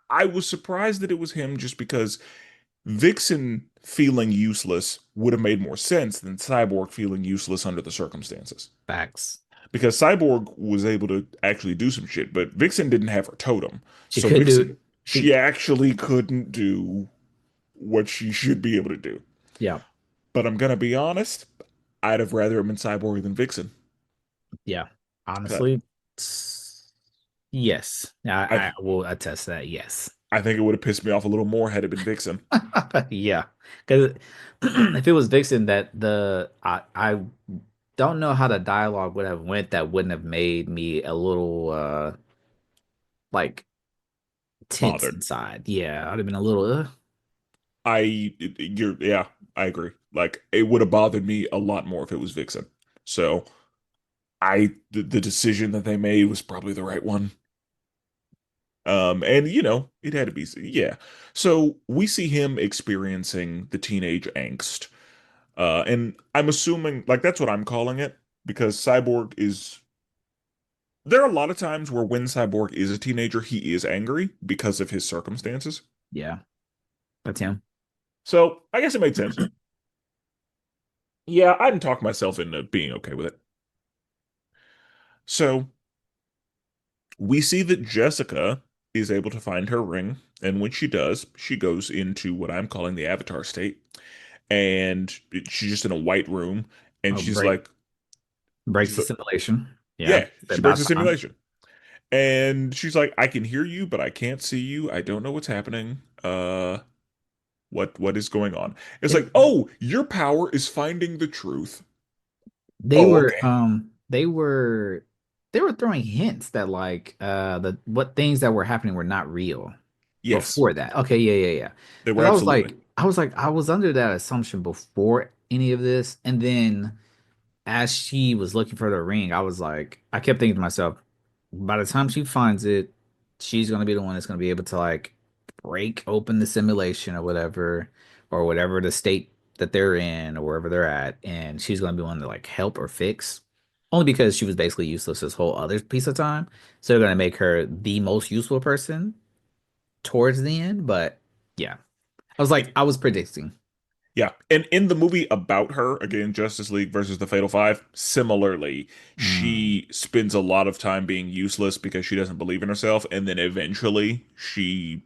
I was surprised that it was him just because Vixen feeling useless would have made more sense than Cyborg feeling useless under the circumstances. facts. Because Cyborg was able to actually do some shit, but Vixen didn't have her totem. She So couldn't do Vixen, it. she actually couldn't do what she should be able to do. Yeah, But I'm gonna be honest, I'd have rather it been Cyborg than Vixen. yeah. 'Cause Honestly, yes. I, I will attest to that. Yes. I think it would have pissed me off a little more had it been Vixen. Yeah, because if it was Vixen, I don't know how the dialogue would have went. That wouldn't have made me a little like tense Bothered. inside. Yeah, I'd have been a little. Yeah, I agree. Like it would have bothered me a lot more if it was Vixen. So the decision that they made was probably the right one. And it had to be, yeah. So we see him experiencing the teenage angst. And I'm assuming, like, that's what I'm calling it, because Cyborg is, there are a lot of times where when Cyborg is a teenager, he is angry because of his circumstances. Yeah, that's him. So I guess it made sense. Yeah, I didn't talk myself into being okay with it. So we see that Jessica is able to find her ring, and when she does, she goes into what I'm calling the Avatar state, and she's just in a white room, and Oh, she's like, breaks she's the like, simulation. Yeah, yeah, it's she breaks about the time. simulation, and she's like, I can hear you, but I can't see you. I don't know what's happening. What is going on? It's It, like, oh, your power is finding the truth. they Oh, were okay. they were throwing hints that like the what things that were happening were not real Yes, before that. Okay, yeah, yeah, yeah. they were Because absolutely. I was under that assumption before any of this, and then as she was looking for the ring, I was like, I kept thinking to myself, by the time she finds it, she's gonna be the one that's gonna be able to like break open the simulation or whatever the state that they're in, or wherever they're at, and she's gonna be one to like help or fix. Only because she was basically useless this whole other piece of time. So they're gonna make her the most useful person towards the end. But yeah, I was predicting. Yeah. And in the movie about her, again, Justice League versus the Fatal Five, similarly, Mm, she spends a lot of time being useless because she doesn't believe in herself. And then eventually she,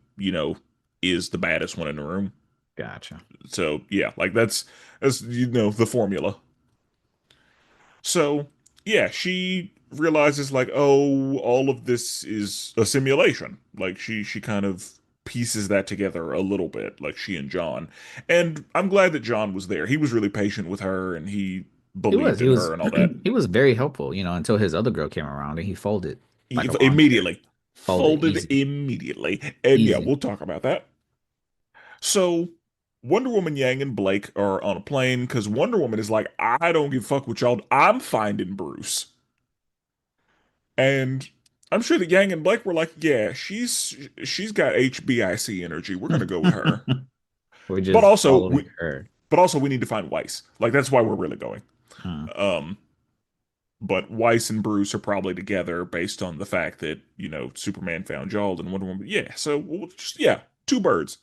is the baddest one in the room. gotcha. So yeah, like that's the formula. So yeah, she realizes like, oh, all of this is a simulation. Like she kind of pieces that together a little bit, like she and John. And I'm glad that John was there. He was really patient with her and he believed He in her was, and all that. he was very helpful, until his other girl came around and he folded like He a lawn chair. immediately Folded folded easy, immediately. And yeah, easy. we'll talk about that. So Wonder Woman, Yang, and Blake are on a plane because Wonder Woman is like, I don't give a fuck with y'all. I'm finding Bruce. And I'm sure that Yang and Blake were like, yeah, she's got HBIC energy. We're gonna go with her. We're But just also following we her. but also we need to find Weiss. Like that's why we're really going. Hmm. Um, but Weiss and Bruce are probably together based on the fact that, Superman found Jald and Wonder Woman. Yeah, so we'll just yeah, two birds.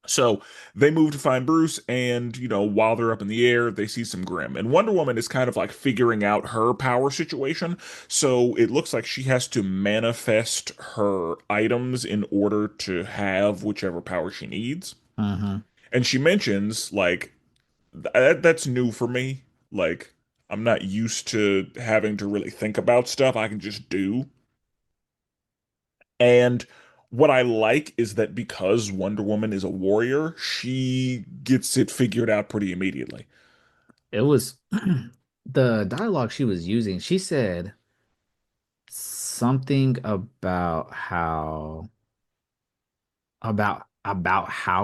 So they move to find Bruce, and while they're up in the air, they see some Grimm. And Wonder Woman is kind of like figuring out her power situation. So it looks like she has to manifest her items in order to have whichever power she needs. Hmm. And she mentions, like, that's new for me. Like, I'm not used to having to really think about stuff. I can just do. And what I like is that because Wonder Woman is a warrior, she gets it figured out pretty immediately. It was the dialogue she was using. She said something about how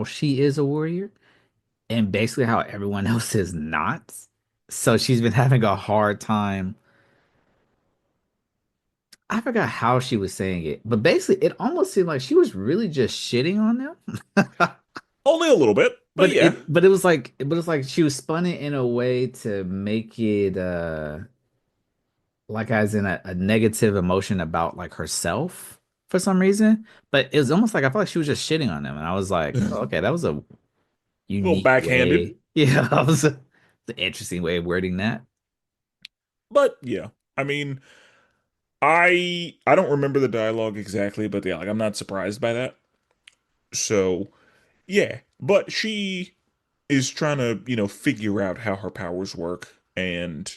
she is a warrior and basically how everyone else is not. So she's been having a hard time. I forgot how she was saying it, but basically it almost seemed like she was really just shitting on them. Only a little bit, but yeah. But it's like she was spun it in a way to make it like as in a negative emotion about like herself for some reason. But it was almost like I felt like she was just shitting on them, and I was like, oh, A okay, that was a little unique backhanded, way. Yeah, that was an interesting way of wording that. but yeah. I mean, I don't remember the dialogue exactly, but yeah, like I'm not surprised by that. So, yeah, but she is trying to, figure out how her powers work and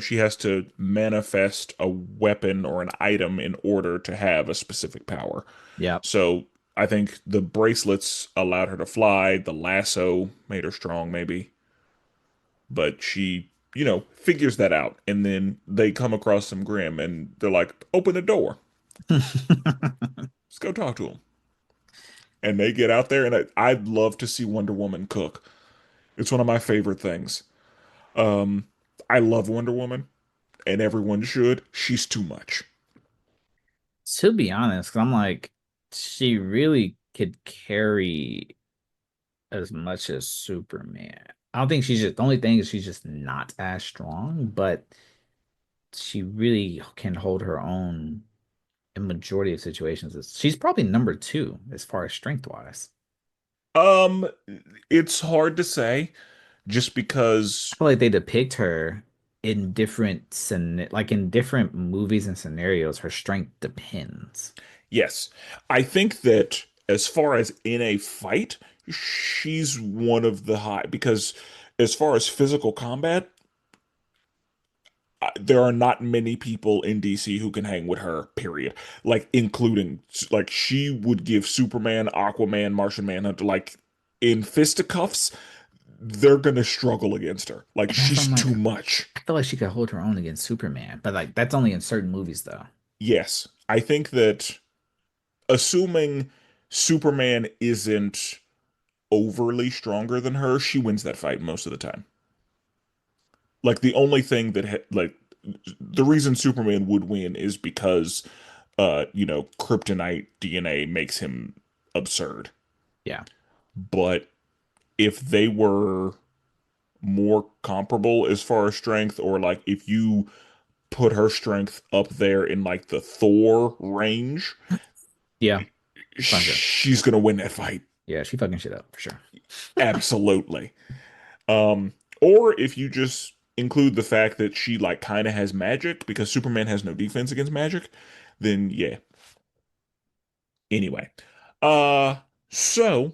she has to manifest a weapon or an item in order to have a specific power. Yep. So, I think the bracelets allowed her to fly, the lasso made her strong maybe, but she, figures that out and then they come across some Grim and they're like, "Open the door. Let's go talk to him." And they get out there and I'd love to see Wonder Woman cook. It's one of my favorite things. Um, I love Wonder Woman, and everyone should. She's too much. To be honest, 'cause I'm like, she really could carry as much as Superman. I don't think she's just the only thing is she's just not as strong, but she really can hold her own in majority of situations. She's probably number two as far as strength wise. Um, it's hard to say just I because, feel like they depict her in like in different movies and scenarios, her strength depends. yes, I think that as far as in a fight, she's one of the high because as far as physical combat, there are not many people in DC who can hang with her, period. Like, including, like, she would give Superman, Aquaman, Martian Manhunter, like, in fisticuffs, they're gonna struggle against her. Like, And that's why she's I'm like, too much. I feel like she could hold her own against Superman, but like that's only in certain movies though. Yes, I think that assuming Superman isn't overly stronger than her, she wins that fight most of the time. Like, the only thing that, like, the reason Superman would win is because kryptonite DNA makes him absurd. Yeah. But if they were more comparable as far as strength, or like if you put her strength up there in like the Thor range, Yeah, for sure. she's gonna win that fight. Yeah, she fucking shit up for sure. Absolutely. Um, or if you just include the fact that she like kind of has magic because Superman has no defense against magic, then yeah. Anyway, uh, so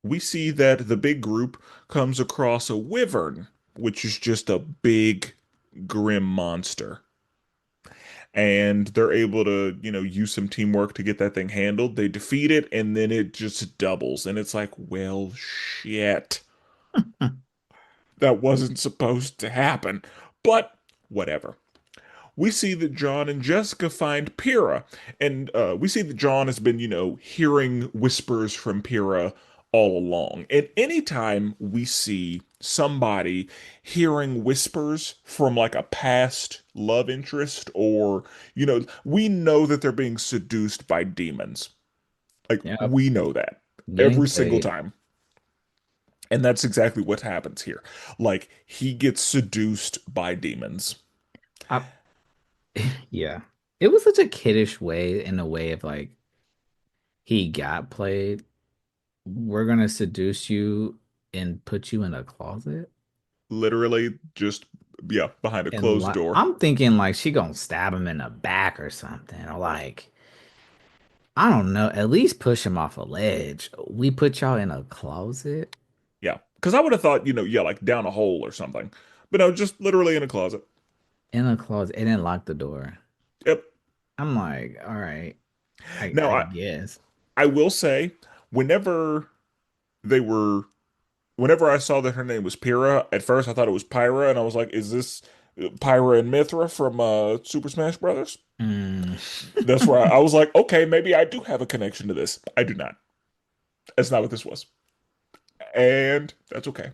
we see that the big group comes across a wyvern, which is just a big, grim monster. And they're able to, use some teamwork to get that thing handled. They defeat it, and then it just doubles. And it's like, well, shit. That wasn't supposed to happen. But whatever. We see that John and Jessica find Pyrrha, and we see that John has been, hearing whispers from Pyrrha all along. And anytime we see somebody hearing whispers from like a past love interest, or, we know that they're being seduced by demons. Like, Yep. we know that Getting every single played. time. And that's exactly what happens here. Like, he gets seduced by demons. I, yeah. It was such a kiddish way in a way of like he got played. We're gonna seduce you and put you in a closet. Literally just, yeah, behind a And closed like door. I'm thinking like she gonna stab him in the back or something. Or like I don't know, at least push him off a ledge. We put y'all in a closet. Yeah. Because I would have thought, yeah, like down a hole or something. But no, just literally in a closet. In a closet and then lock the door. Yep. I'm like, all right, Now, I I, guess. I will say, whenever they were, whenever I saw that her name was Pyrrha, at first I thought it was Pyra, and I was like, is this Pyra and Mithra from Super Smash Brothers? Mm. That's where I was like, okay, maybe I do have a connection to this. I do not. That's not what this was. And that's okay.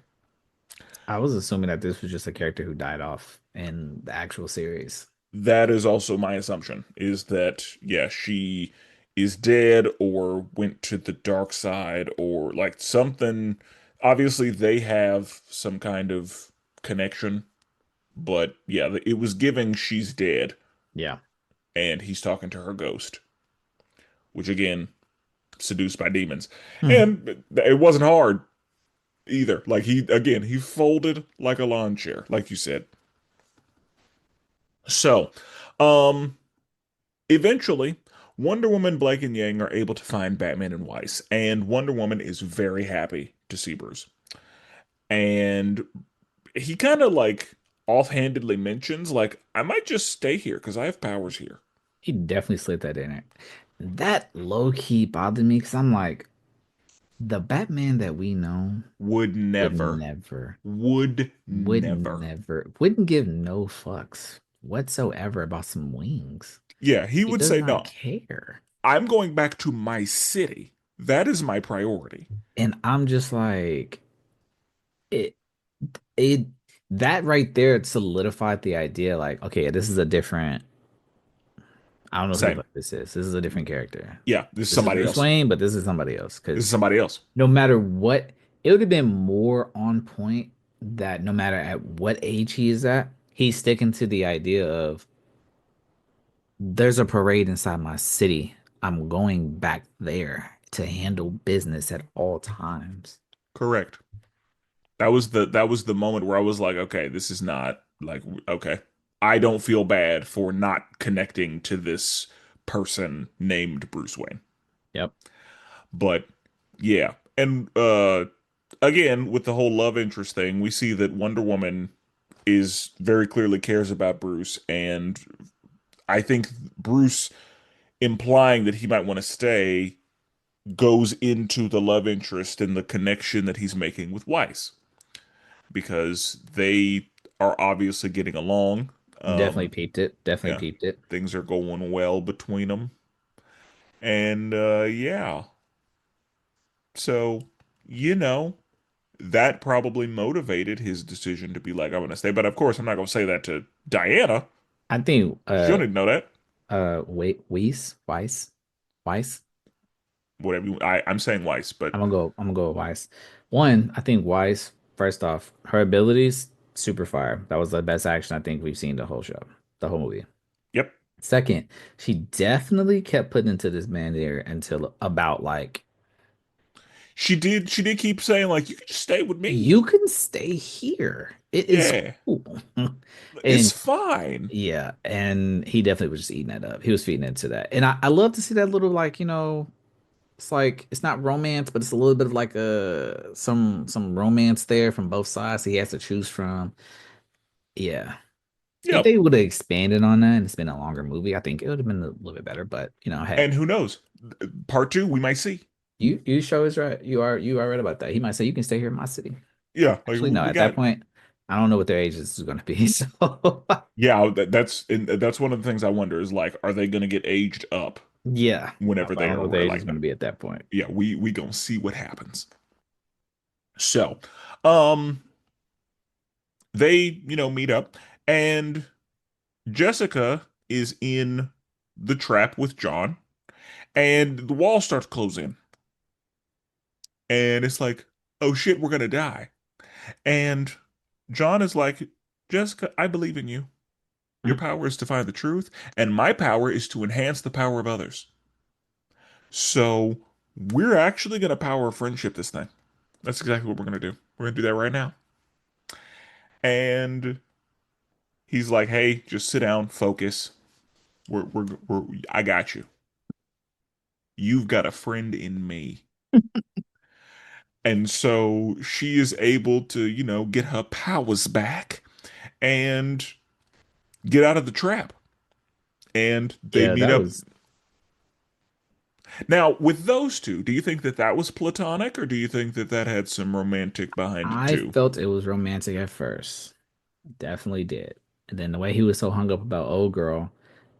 I was assuming that this was just a character who died off in the actual series. That is also my assumption, is that, yeah, she is dead or went to the dark side or like something. Obviously, they have some kind of connection, but yeah, it was giving she's dead Yeah. and he's talking to her ghost, which again, seduced by demons. Hmm. And it wasn't hard either. Like, he folded like a lawn chair, like you said. So, um, eventually, Wonder Woman, Blake, and Yang are able to find Batman and Weiss, and Wonder Woman is very happy to see Bruce. And he kind of like offhandedly mentions, like, I might just stay here because I have powers here. He definitely slid that in it. That low key bothered me because I'm like, the Batman that we know Would would never, never, would would never. never, wouldn't give no fucks whatsoever about some wings. Yeah, he He would does say, not no, care. I'm going back to my city. That is my priority. And I'm just like, it it that right there solidified the idea like, okay, this is a different, I don't know who the Same. fuck this is. This is a different character. Yeah, this is This is somebody Bruce else. Wayne, but this is somebody else. This is Because somebody else. no matter what, it would have been more on point that no matter at what age he is at, he's sticking to the idea of there's a parade inside my city. I'm going back there to handle business at all times. Correct. That was the moment where I was like, okay, this is not like okay. I don't feel bad for not connecting to this person named Bruce Wayne. Yep. But yeah. And again, with the whole love interest thing, we see that Wonder Woman is very clearly cares about Bruce, and I think Bruce implying that he might want to stay goes into the love interest and the connection that he's making with Weiss because they are obviously getting along. Definitely Um, peeped it. Definitely yeah, peeped it. things are going well between them, and yeah, so you know that probably motivated his decision to be like, I'm gonna stay. But of course, I'm not gonna say that to Diana. I think She don't even know that. wait, Weiss. Whatever I'm saying Weiss, but I'm gonna go with Weiss. One, I think Weiss, first off, her abilities, super fire. That was the best action I think we've seen the whole show, the whole movie. yep, Second, she definitely kept putting into this man there until about like, she did. She did keep saying like, you can just stay with me. you can stay here. It is Yeah, cool. it's And fine. yeah, and he definitely was just eating that up. He was feeding into that. And I love to see that little like, it's like it's not romance, but it's a little bit of like some romance there from both sides. He has to choose from. Yeah. If Yep. they would have expanded on that and it's been a longer movie, I think it would have been a little bit better. But hey, And who knows? Part two, we might see. you show is right. You are right about that. He might say you can stay here in my city. Yeah, like Actually, no, we at that got. point, I don't know what their age is going to be. So Yeah, that's and that's one of the things I wonder is like, are they going to get aged up yeah, I whenever they don't know what their are age is like going that? to be at that point. Yeah, we gonna see what happens. So, um, they meet up, and Jessica is in the trap with John, and the wall starts closing, and it's like, oh shit, we're gonna die. And John is like, Jessica, I believe in you. Your power is to find the truth, and my power is to enhance the power of others. So we're actually going to power of friendship this thing. That's exactly what we're going to do. We're going to do that right now. And he's like, hey, just sit down, focus. I got you. You've got a friend in me. And so she is able to, get her powers back and get out of the trap. And they Yeah, meet that up. was. Now, with those two, do you think that that was platonic, or do you think that that had some romantic behind it I too? felt it was romantic at first. Definitely did. And then the way he was so hung up about old girl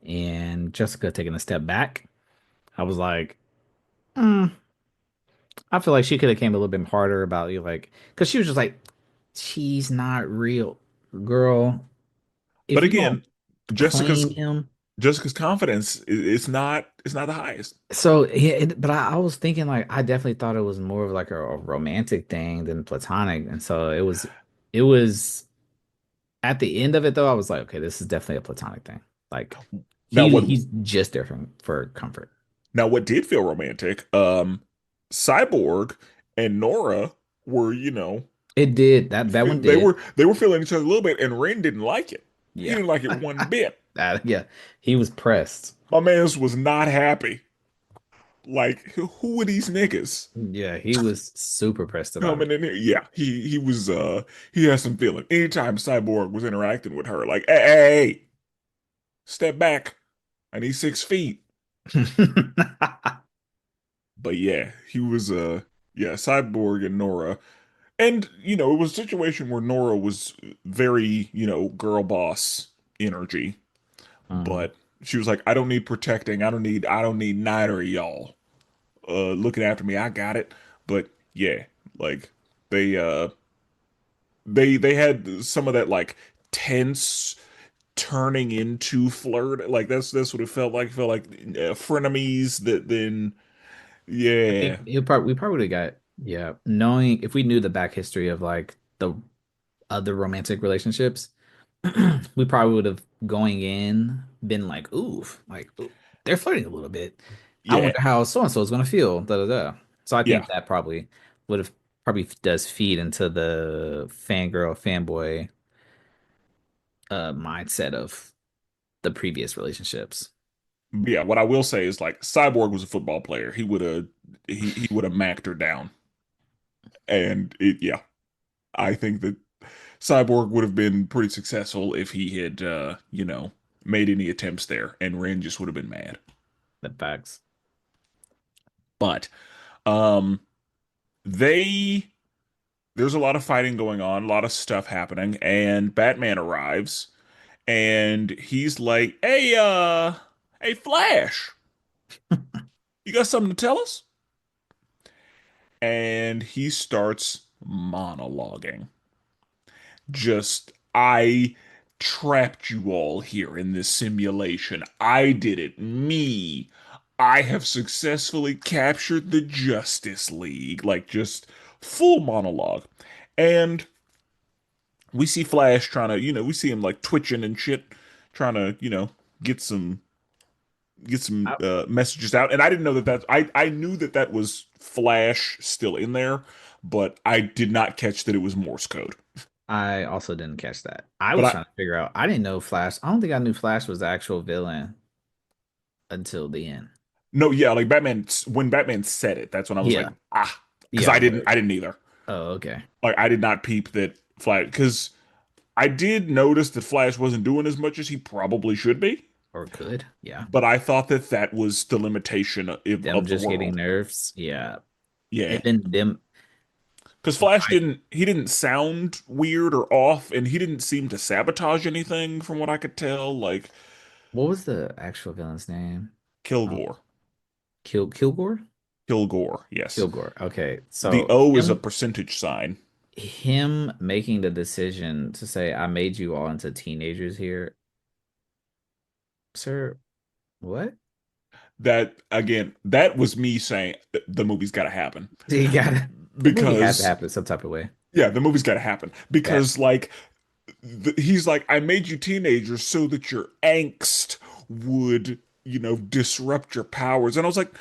and Jessica taking a step back, I was like, mm, I feel like she could have came a little bit harder about you, like, because she was just like, she's not real, girl. But If you don't again, Jessica's claim him, Jessica's confidence it's not the highest. so yeah. But I was thinking like, I definitely thought it was more of like a romantic thing than platonic, and so it was at the end of it though. I was like, okay, this is definitely a platonic thing. Like Now what he's just there for comfort. now what did feel romantic? Cyborg and Nora were, It did that one they did. were feeling each other a little bit, and Ren didn't like it. He Yeah. didn't like it one bit. Yeah. He was pressed. My man's was not happy. Like, who are these niggas Yeah, he was super pressed about it. coming in here? Yeah, he was he has some feeling. Anytime Cyborg was interacting with her, like, hey, step back. I need 6 feet. But yeah, he was yeah, Cyborg and Nora. And, it was a situation where Nora was very, girl boss energy, Mhm. but she was like, I don't need protecting. I don't need neither of y'all looking after me. I got it. But yeah, like they they had some of that like tense turning into flirt. Like that's what it felt like. It felt like frenemies that then I yeah think we probably would have got, yeah, knowing if we knew the back history of like the other romantic relationships, we probably would have going in been like, ooh, like ooh, they're flirting a little bit. I yeah wonder how so and so is gonna feel. Da da da. So I yeah think that would have probably does feed into the fangirl fanboy mindset of the previous relationships. yeah. What I will say is like Cyborg was a football player. He would have macked her down, and it yeah. I think that Cyborg would have been pretty successful if he had made any attempts there, and Ren just would have been mad. The facts. But um, they there's a lot of fighting going on, a lot of stuff happening, and Batman arrives and he's like, hey Flash, you got something to tell us? And he starts monologuing. Just, I trapped you all here in this simulation. I did it. Me. I have successfully captured the Justice League. Like, just full monologue. And we see Flash trying to, we see him like twitching and shit, trying to, get some I, messages out. And I didn't know I knew that that was Flash still in there, but I did not catch that it was Morse code. I also didn't catch that. I But was I trying to figure out. I didn't know Flash. I don't think I knew Flash was the actual villain until the end. no, yeah, like Batman when Batman said it, that's when I was like, Yeah. ah, because Yeah, I was like, I didn't either. oh, okay. Like I did not peep that Flash because I did notice that Flash wasn't doing as much as he probably should be, Or could. Yeah. but I thought that that was the limitation Them of the just getting world. nerfs. Yeah. Yeah, Even them. because Flash I, didn't sound weird or off, and he didn't seem to sabotage anything from what I could tell. Like what was the actual villain's name? Um, Kilgore, Kilgore? Kilgore, yes. Kilgore. Okay. The So O is a percentage sign. him making the decision to say, I made you all into teenagers here, sir. What? That again, that was me saying the movie's got to happen You gotta, the movie has to because happen some type of way. yeah, the movie's got to happen That because like he's like, I made you teenagers so that your angst would, disrupt your powers. And I was like,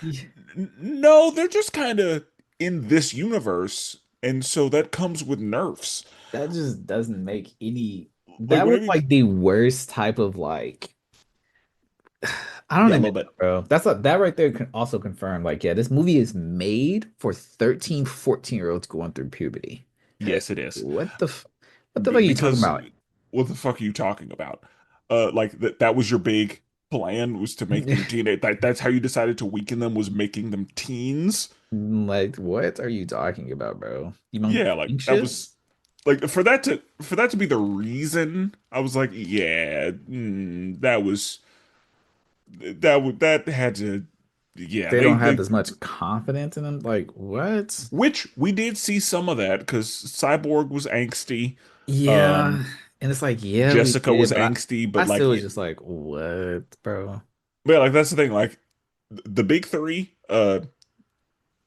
No, they're just kind of in this universe. And so that comes with nerfs. that just doesn't make any. Like, That was whenever you, like the worst type of like. I don't yeah, a even little know, bit. bro. That right there can also confirm like, yeah, this movie is made for 13, 14-year-olds going through puberty. Yes, it is. What the what the fuck are you talking Because about? what the fuck are you talking about? Like that was your big plan was to make them teenage. That's how you decided to weaken them was making them teens. Like, what are you talking about, bro? You Yeah, like that anxious? was like for that to be the reason. I was like, yeah, that had to yeah, They don't have they as much confidence in them. Like, what? which we did see some of that because Cyborg was angsty. Um Yeah. And it's like, yeah, we Jessica did, was but angsty, I but still like was just like, what, bro? yeah, like that's the thing. Like the big three,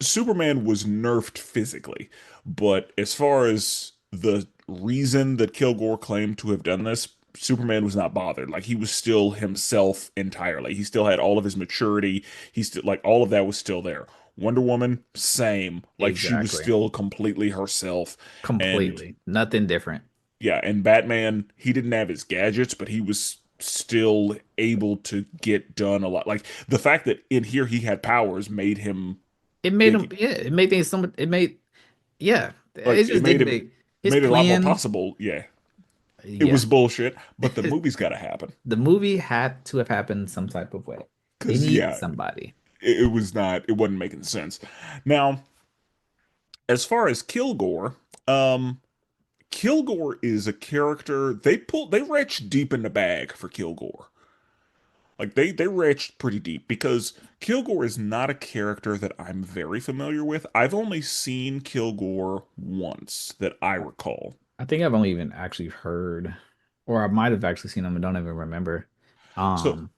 Superman was nerfed physically, but as far as the reason that Kilgore claimed to have done this, Superman was not bothered. Like he was still himself entirely. He still had all of his maturity. He still like all of that was still there. Wonder Woman, same. Like she was Exactly. still completely herself. And Completely. Nothing different. yeah, and Batman, he didn't have his gadgets, but he was still able to get done a lot. Like the fact that in here he had powers made him It made him, it, yeah, it made things so much, it made, yeah, like it it just made didn't him make his made it a lot more plan. possible. Yeah, it Yeah. was bullshit, but the movie's got to happen The movie had to have happened some type of way. They because need yeah, somebody. it wasn't making sense. Now, as far as Kilgore, um, Kilgore is a character they reached deep in the bag for Kilgore. Like they reached pretty deep because Kilgore is not a character that I'm very familiar with. I've only seen Kilgore once that I recall. I think I've only even actually heard, or I might have actually seen them and don't even remember. So Um,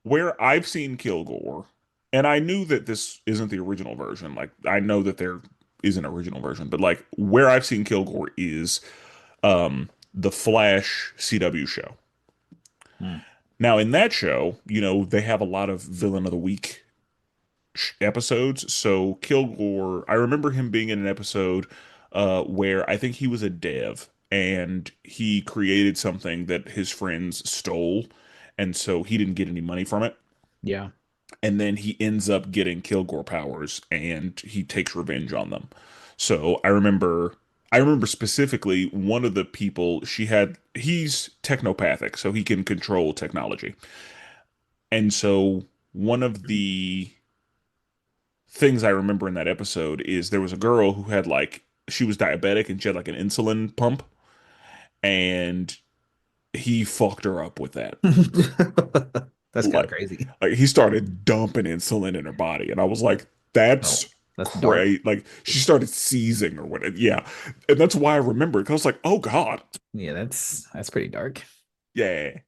where I've seen Kilgore, and I knew that this isn't the original version. Like I know that there is an original version, but like where I've seen Kilgore is the Flash CW show. hmm, Now in that show, they have a lot of villain of the week episodes. So Kilgore, I remember him being in an episode where I think he was a dev and he created something that his friends stole, and so he didn't get any money from it. yeah. And then he ends up getting Kilgore powers and he takes revenge on them. So I remember specifically one of the people he's technopathic, so he can control technology. And so one of the things I remember in that episode is there was a girl who had like she was diabetic and she had like an insulin pump, and he fucked her up with that. That's kind of Like, crazy. like he started dumping insulin in her body, and I was like, Oh, "That's that's dark. crazy!" Like she started seizing or whatever. Yeah, and that's why I remember it. 'Cause I was like, "Oh God, Yeah, that's pretty dark. yeah."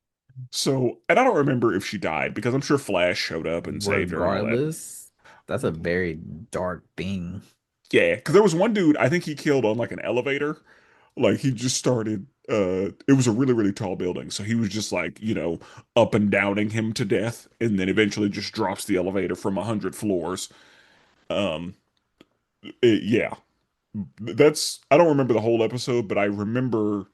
So, and I don't remember if she died because I'm sure Flash showed up and saved her and all that. Regardless, that's a very dark thing. Yeah, because there was one dude I think he killed on like an elevator. Like he just started. It was a really really tall building, so he was just like up and downing him to death, and then eventually just drops the elevator from 100 floors. Um, yeah, that's I don't remember the whole episode, but I remember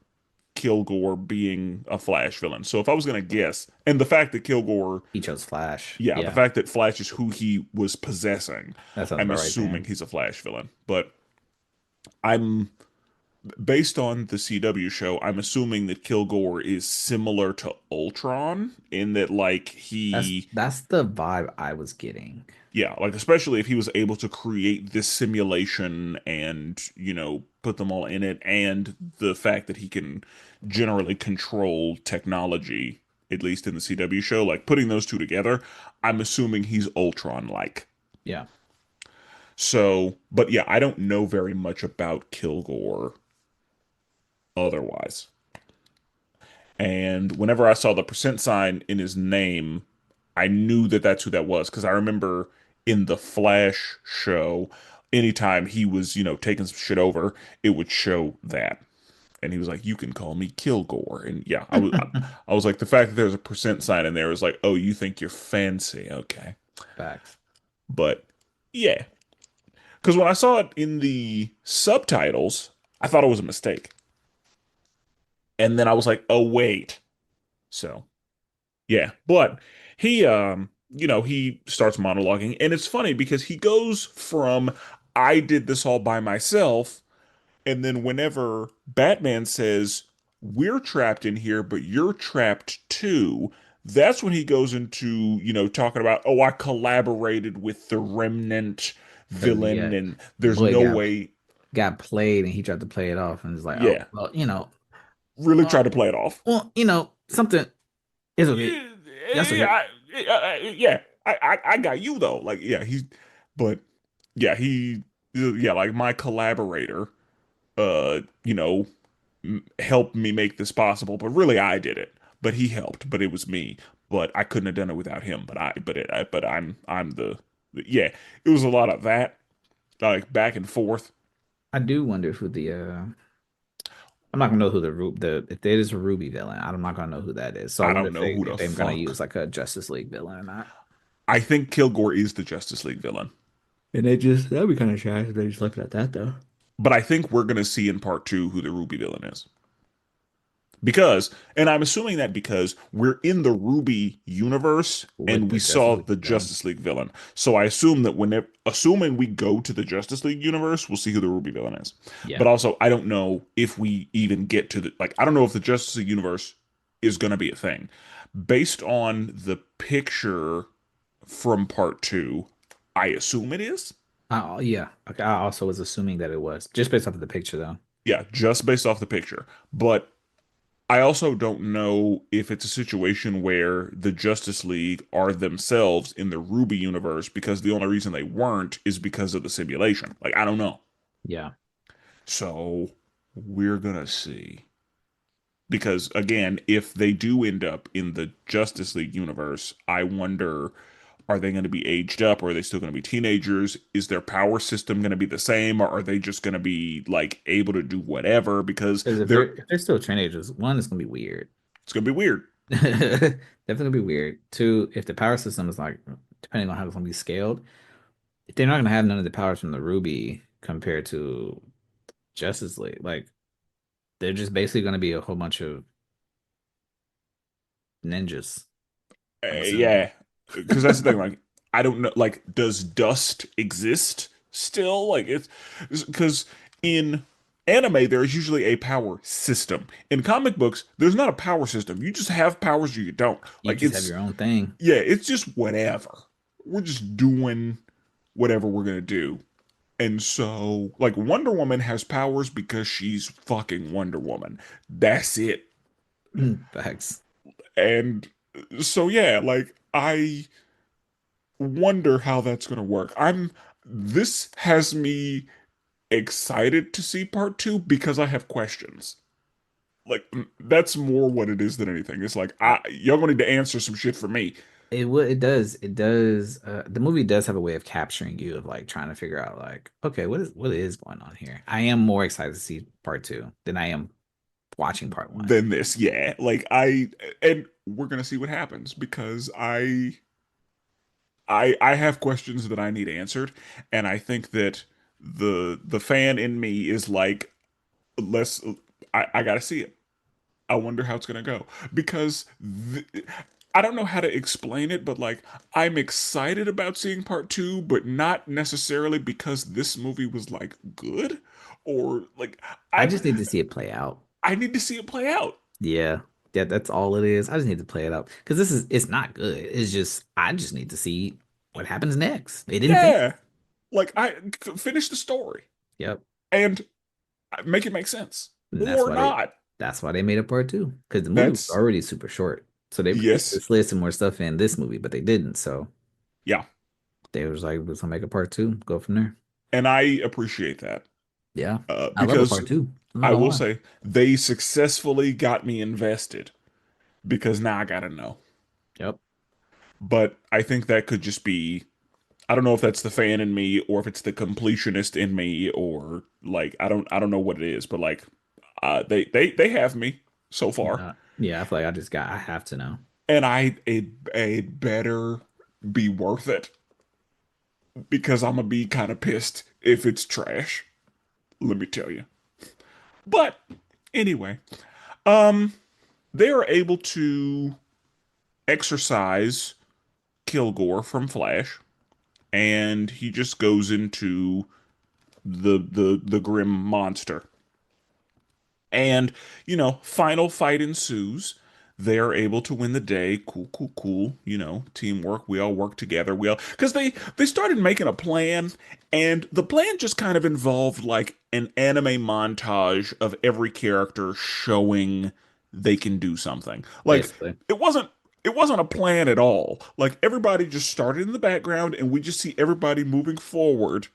Kilgore being a Flash villain. So if I was gonna guess, and the fact that Kilgore, He chose Flash. yeah, the Yeah, fact that Flash is who he was possessing, that sounds I'm about right assuming then. he's a Flash villain. But I'm based on the CW show, I'm assuming that Kilgore is similar to Ultron in that like That's he that's the vibe I was getting. yeah, like especially if he was able to create this simulation and, put them all in it, and the fact that he can generally control technology, at least in the CW show, like putting those two together, I'm assuming he's Ultron-like. Yeah. So, but yeah, I don't know very much about Kilgore otherwise. And whenever I saw the percent sign in his name, I knew that that's who that was because I remember in the Flash show, anytime he was, taking some shit over, it would show that. And he was like, "You can call me Kilgore." And yeah, I was like, the fact that there's a percent sign in there is like, "Oh, you think you're fancy, okay?" Facts. But yeah, because when I saw it in the subtitles, I thought it was a mistake, and then I was like, "Oh wait." So yeah, but he starts monologuing, and it's funny because he goes from I did this all by myself, and then whenever Batman says we're trapped in here, but you're trapped too, that's when he goes into, talking about, oh, I collaborated with the remnant Because villain, yeah, and there's boy no way, got played and he tried to play it off and was like, oh yeah, well, really uh, tried to play it off. something is okay. Yeah, That's okay. yeah, I got you though. Like, yeah, but yeah, yeah, like my collaborator, you know, helped me make this possible, but really I did it. But he helped, but it was me. But I couldn't have done it without him. But I'm yeah. It was a lot of that, like back and forth. I do wonder who the I'm not gonna know who the if it is a Ruby villain, I'm not gonna know who that is. So I I wonder don't know who if the they're gonna fuck. use like a Justice League villain or not. I think Kilgore is the Justice League villain. And they just that'd be kind of trash if they just left it at that though. But I think we're gonna see in part two who the Ruby villain is. Because, and I'm assuming that because we're in the RWBY universe With and we the Justice saw League the villain. Justice League villain. So I assume that assuming we go to the Justice League universe, we'll see who the RWBY villain is. Yeah. But also, I don't know if we even get to like, I don't know if the Justice League universe is going to be a thing. Based on the picture from part two, I assume it is. Yeah. Okay. I also was assuming that it was just based off of the picture though. Yeah, just based off the picture. But I also don't know if it's a situation where the Justice League are themselves in the RWBY universe because the only reason they weren't is because of the simulation. Like, I don't know. Yeah. So, we're gonna see. Because again, if they do end up in the Justice League universe, I wonder, are they going to be aged up, or are they still going to be teenagers? Is their power system going to be the same, or are they just going to be like able to do whatever? Because Because if they're still teenagers, one, it's gonna be weird. it's going to be weird. Definitely gonna be weird. Two, if the power system is like, depending on how it's gonna be scaled, they're not gonna have none of the powers from the Ruby compared to Justice League. Like they're just basically gonna be a whole bunch of ninjas, I'm assuming. Yeah, because that's the thing. Like, I don't know. Like, does dust exist still? Like, it's because in anime there is usually a power system. In comic books, there's not a power system. You just have powers or you don't. You Like, just have it's your own thing. yeah, it's just whatever. We're just doing whatever we're gonna do. And so, like, Wonder Woman has powers because she's fucking Wonder Woman. That's it. Facts. And so, yeah, like, I wonder how that's going to work. This has me excited to see part two because I have questions. Like, that's more what it is than anything. It's like, y'all gonna need to answer some shit for me. It does. The movie does have a way of capturing you of like trying to figure out like, okay, what is going on here? I am more excited to see part two than I am watching part one. Than this, yeah. And we're gonna see what happens because I have questions that I need answered, and I think that the fan in me is like, let's, I gotta see it. I wonder how it's gonna go because I don't know how to explain it, but like I'm excited about seeing part two, but not necessarily because this movie was like good or like I I'm just need to see it play out. I need to see it play out. Yeah. Yeah, that's all it is. I just need to play it out because it's not good. It's just I just need to see what happens next. They didn't finish. Yeah, like I finish the story Yep. and make it make sense And or not. that's why they made a part two. Because the movie was That's already super short. So they could yes, have slid some more stuff in this movie, but they didn't. So yeah, they was like, let's make a part two, go from there. and I appreciate that Yeah. I love a because part two. I'm not I gonna will lie. say they successfully got me invested because now I gotta know. Yep. But I think that could just be, I don't know if that's the fan in me or if it's the completionist in me or like I don't know what it is, but like they have me so far. Yeah, I feel like I have to know. And it better be worth it because I'm gonna be kind of pissed if it's trash. Let me tell you. But anyway, um, they are able to exercise Kilgore from Flash, and he just goes into the grim monster. And, final fight ensues. They're able to win the day. Cool, cool, cool. Teamwork. We all work together. Because they started making a plan, and the plan just kind of involved like an anime montage of every character showing they can do something. Like Basically. it wasn't it wasn't a plan at all. Like everybody just started in the background, and we just see everybody moving forward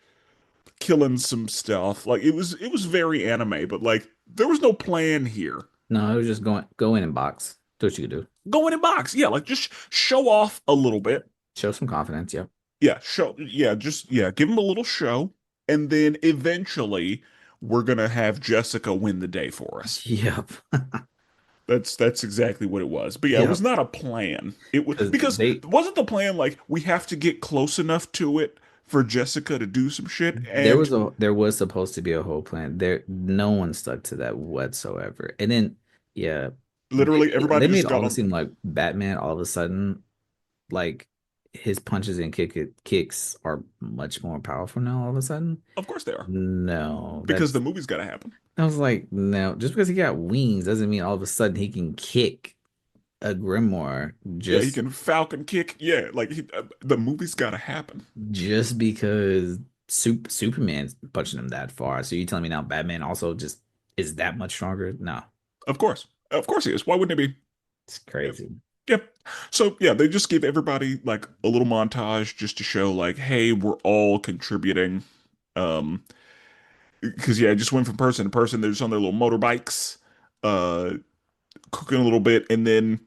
killing some stuff. Like it was very anime, but like there was no plan here. No, it was just go in and box. Do what you could do. Go in and box. Yeah, like just show off a little bit. Show some confidence. Yep. Give them a little show. And then eventually we're gonna have Jessica win the day for us. Yep. That's exactly what it was. But yeah, it was Yep. not a plan. It was Because because they wasn't the plan like we have to get close enough to it for Jessica to do some shit there and was a there was supposed to be a whole plan. There no one stuck to that whatsoever. And then yeah, literally everybody they made just got all it on. seem like Batman all of a sudden like his punches and kicks are much more powerful now all of a sudden. Of course they are. No, Because the movie's gotta happen. I was like, no, just because he got wings doesn't mean all of a sudden he can kick a grimoire Yeah, he can Falcon kick. Yeah, like the movie's got to happen. just because Superman's punching him that far. So you telling me now Batman also just is that much stronger? No, Of course he is. Why wouldn't it be? it's Yep. crazy. Yep. So yeah, they just give everybody like a little montage just to show like, hey, we're all contributing. Um, because yeah, it just went from person to person. They're just on their little motorbikes, uh, cooking a little bit, and then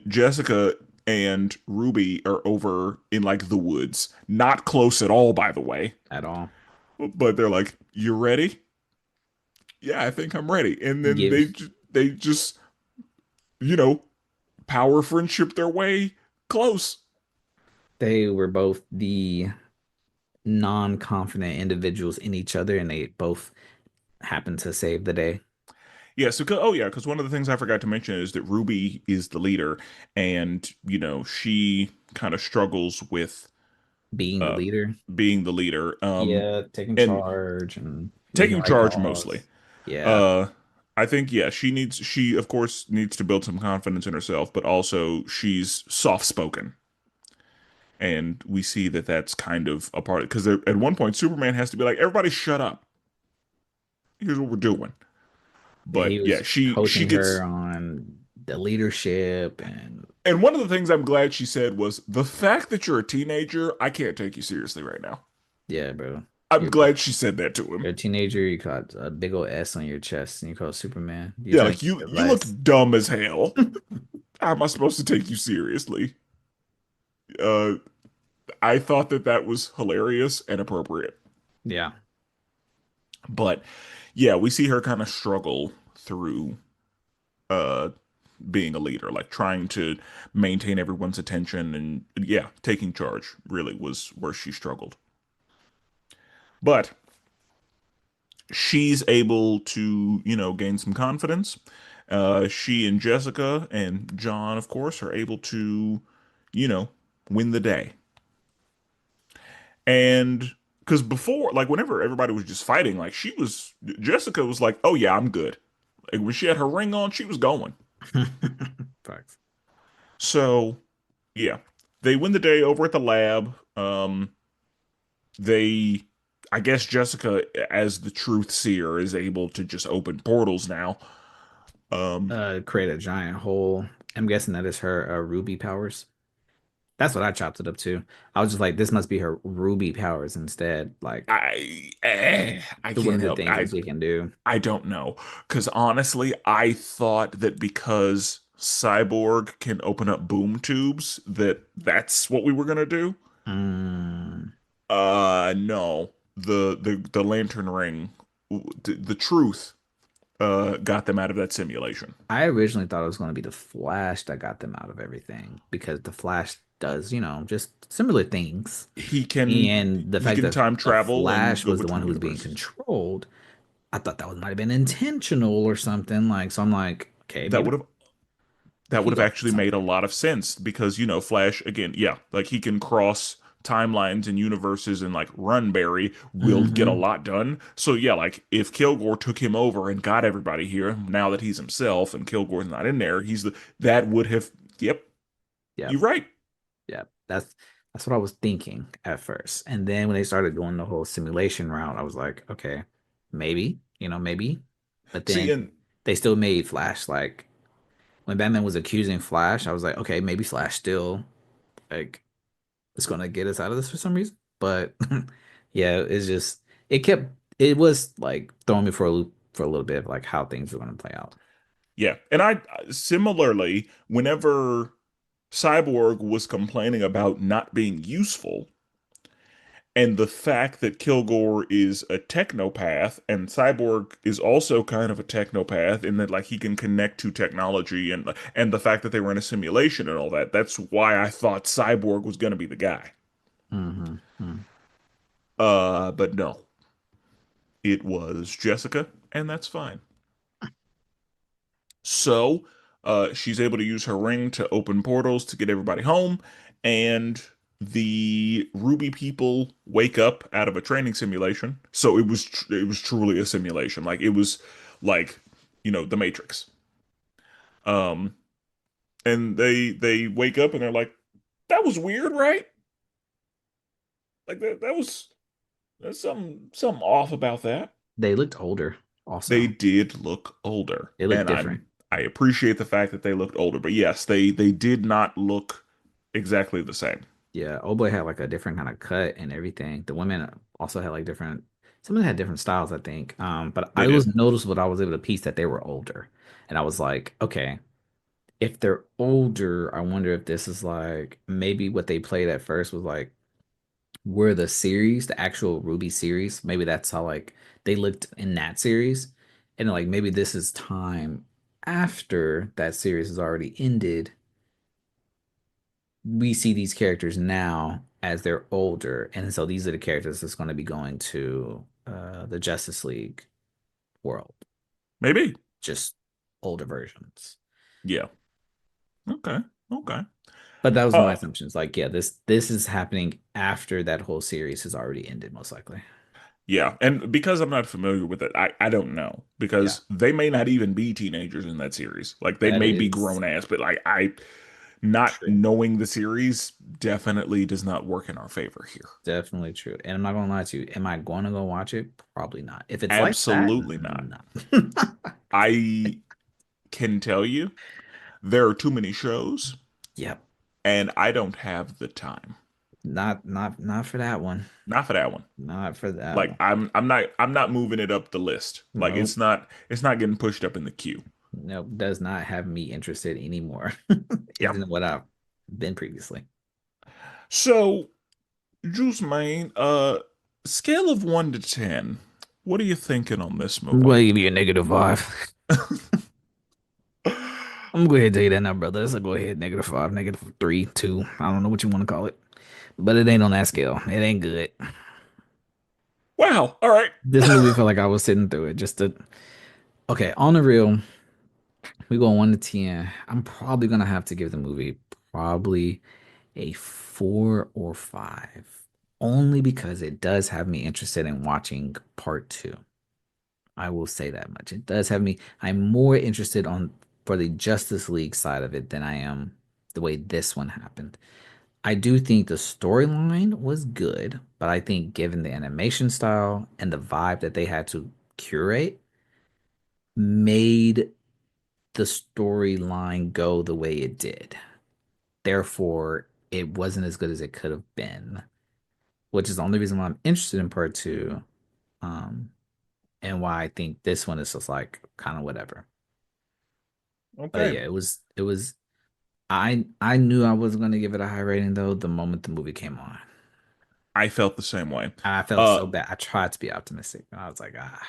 Jessica and Ruby are over in like the woods, not close at all, by the way. at all. But they're like, "You ready?" Yeah, I think I'm ready. And then Give they just you know power friendship their way close. They were both the non-confident individuals in each other, and they both happened to save the day. Yeah, so oh yeah, because one of the things I forgot to mention is that Ruby is the leader, and she kind of struggles with Being the uh leader. being the leader, Yeah, taking and charge and leading the taking right charge mostly. cause. Yeah. Uh, I think yeah, she of course needs to build some confidence in herself, but also she's soft spoken, and we see that that's kind of a part because at one point Superman has to be like, everybody shut up. Here's what we're doing. Yeah, But he yeah, was she coaching her gets. on the leadership and And one of the things I'm glad she said was the fact that you're a teenager, I can't take you seriously right now. yeah, bro. I'm You're, glad she said that to him. you're a teenager, you got a big old S on your chest and you call Superman. You're Yeah, trying like to get you look advice. dumb as hell. How am I supposed to take you seriously? Uh, I thought that that was hilarious and appropriate. Yeah. But yeah, we see her kind of struggle through uh being a leader, like trying to maintain everyone's attention and yeah, taking charge really was where she struggled. But she's able to, gain some confidence. She and Jessica and John, of course, are able to, you know, win the day. And because before, like, whenever everybody was just fighting, like, Jessica was like, oh, yeah, I'm good. Like, when she had her ring on, she was going. Facts. So, yeah, they win the day over at the lab. They, I guess Jessica, as the truth seer, is able to just open portals now. Um, Create a giant hole. I'm guessing that is her ruby powers. That's what I chopped it up to. I was just like, this must be her ruby powers instead. Like I one can't of the help. things that she can do. I don't know because honestly, I thought that because Cyborg can open up boom tubes, that's what we were gonna do. Mm. No, the lantern ring, the truth, got them out of that simulation. I originally thought it was going to be the Flash that got them out of everything because the Flash does, just similar things. He can And the he fact can that time the travel and Flash go was the one between who was being universes. controlled, I thought that might have been intentional or something. Like, so I'm like, okay, That maybe would have that he would have going for actually made a something. lot of sense because Flash again, yeah, like he can cross timelines and universes and like Runberry will get a Hmm. lot done. So yeah, like if Kilgore took him over and got everybody here, now that he's himself and Kilgore's not in there, that would have yep, you're Yep. right. Yep. That's what I was thinking at first. And then when they started going the whole simulation route, I was like, okay, maybe, maybe. But See, then and they still made Flash like when Batman was accusing Flash, I was like, okay, maybe Flash still like is gonna get us out of this for some reason. But yeah, it was like throwing me for a loop for a little bit of like how things were gonna play out. yeah, and I similarly, whenever Cyborg was complaining about not being useful, and the fact that Kilgore is a technopath and Cyborg is also kind of a technopath in that like he can connect to technology and the fact that they were in a simulation and all that. That's why I thought Cyborg was going to be the guy. Hmm. But no, it was Jessica, and that's fine. So, she's able to use her ring to open portals to get everybody home, and the Ruby people wake up out of a training simulation. So it was truly a simulation. Like it was like, the Matrix. Um, and they wake up and they're like, that was weird, right? Like that was there's something off about that. They looked older They also. did look older, They looked and different. I appreciate the fact that they looked older. But yes, they did not look exactly the same. Yeah, Old Boy had like a different kind of cut and everything. The women also had like different some of them had different styles, I think. But They I was did. noticeable. I was able to piece that they were older, and I was like, okay, if they're older, I wonder if this is like maybe what they played at first was like were the series, the actual Ruby series. Maybe that's how like they looked in that series, and like maybe this is time after that series has already ended. We see these characters now as they're older, and so these are the characters that's going to be going to the Justice League world, Maybe. just older versions. Yeah. Okay. Okay. But that was my Uh, assumptions. Like, yeah, this is happening after that whole series has already ended, most likely. yeah. And because I'm not familiar with it, I don't know. Yeah, Because they may not even be teenagers in that series. Like they that may be is grown ass, but like I not true. knowing the series definitely does not work in our favor here. Definitely true. And I'm not gonna lie to you. Am I going to go watch it? Probably not. If it's like that, Absolutely not. no. I can tell you there are too many shows Yep. and I don't have the time. Not for that one. Not for that one. Not for that Like one. I'm not moving it up the list. Like Nope. it's not getting pushed up in the queue. Nope. Does not have me interested anymore. Yeah. Isn't what I've been previously. So, Juice Main, scale of 1 to 10, what are you thinking on this I'm movie? going to give you a -5. I'm gonna go ahead and tell you that now, brother. Let's go ahead, -5, -3, 2. I don't know what you want to call it. But it ain't on that scale. It ain't good. Wow. All right. This movie felt like I was sitting through it. Just to okay, on the real, we go 1 to 10. I'm probably gonna have to give the movie probably a 4 or 5. Only because it does have me interested in watching part two. I will say that much. It does have me. I'm more interested on for the Justice League side of it than I am the way this one happened. I do think the storyline was good, but I think given the animation style and the vibe that they had to curate, made the storyline go the way it did. Therefore, it wasn't as good as it could have been, which is the only reason why I'm interested in part two, um, and why I think this one is just like kind of whatever. But Okay. yeah, it was. I knew I was gonna give it a high rating though the moment the movie came on. I felt the same way. I felt Uh, so bad. I tried to be optimistic. I was like, ah,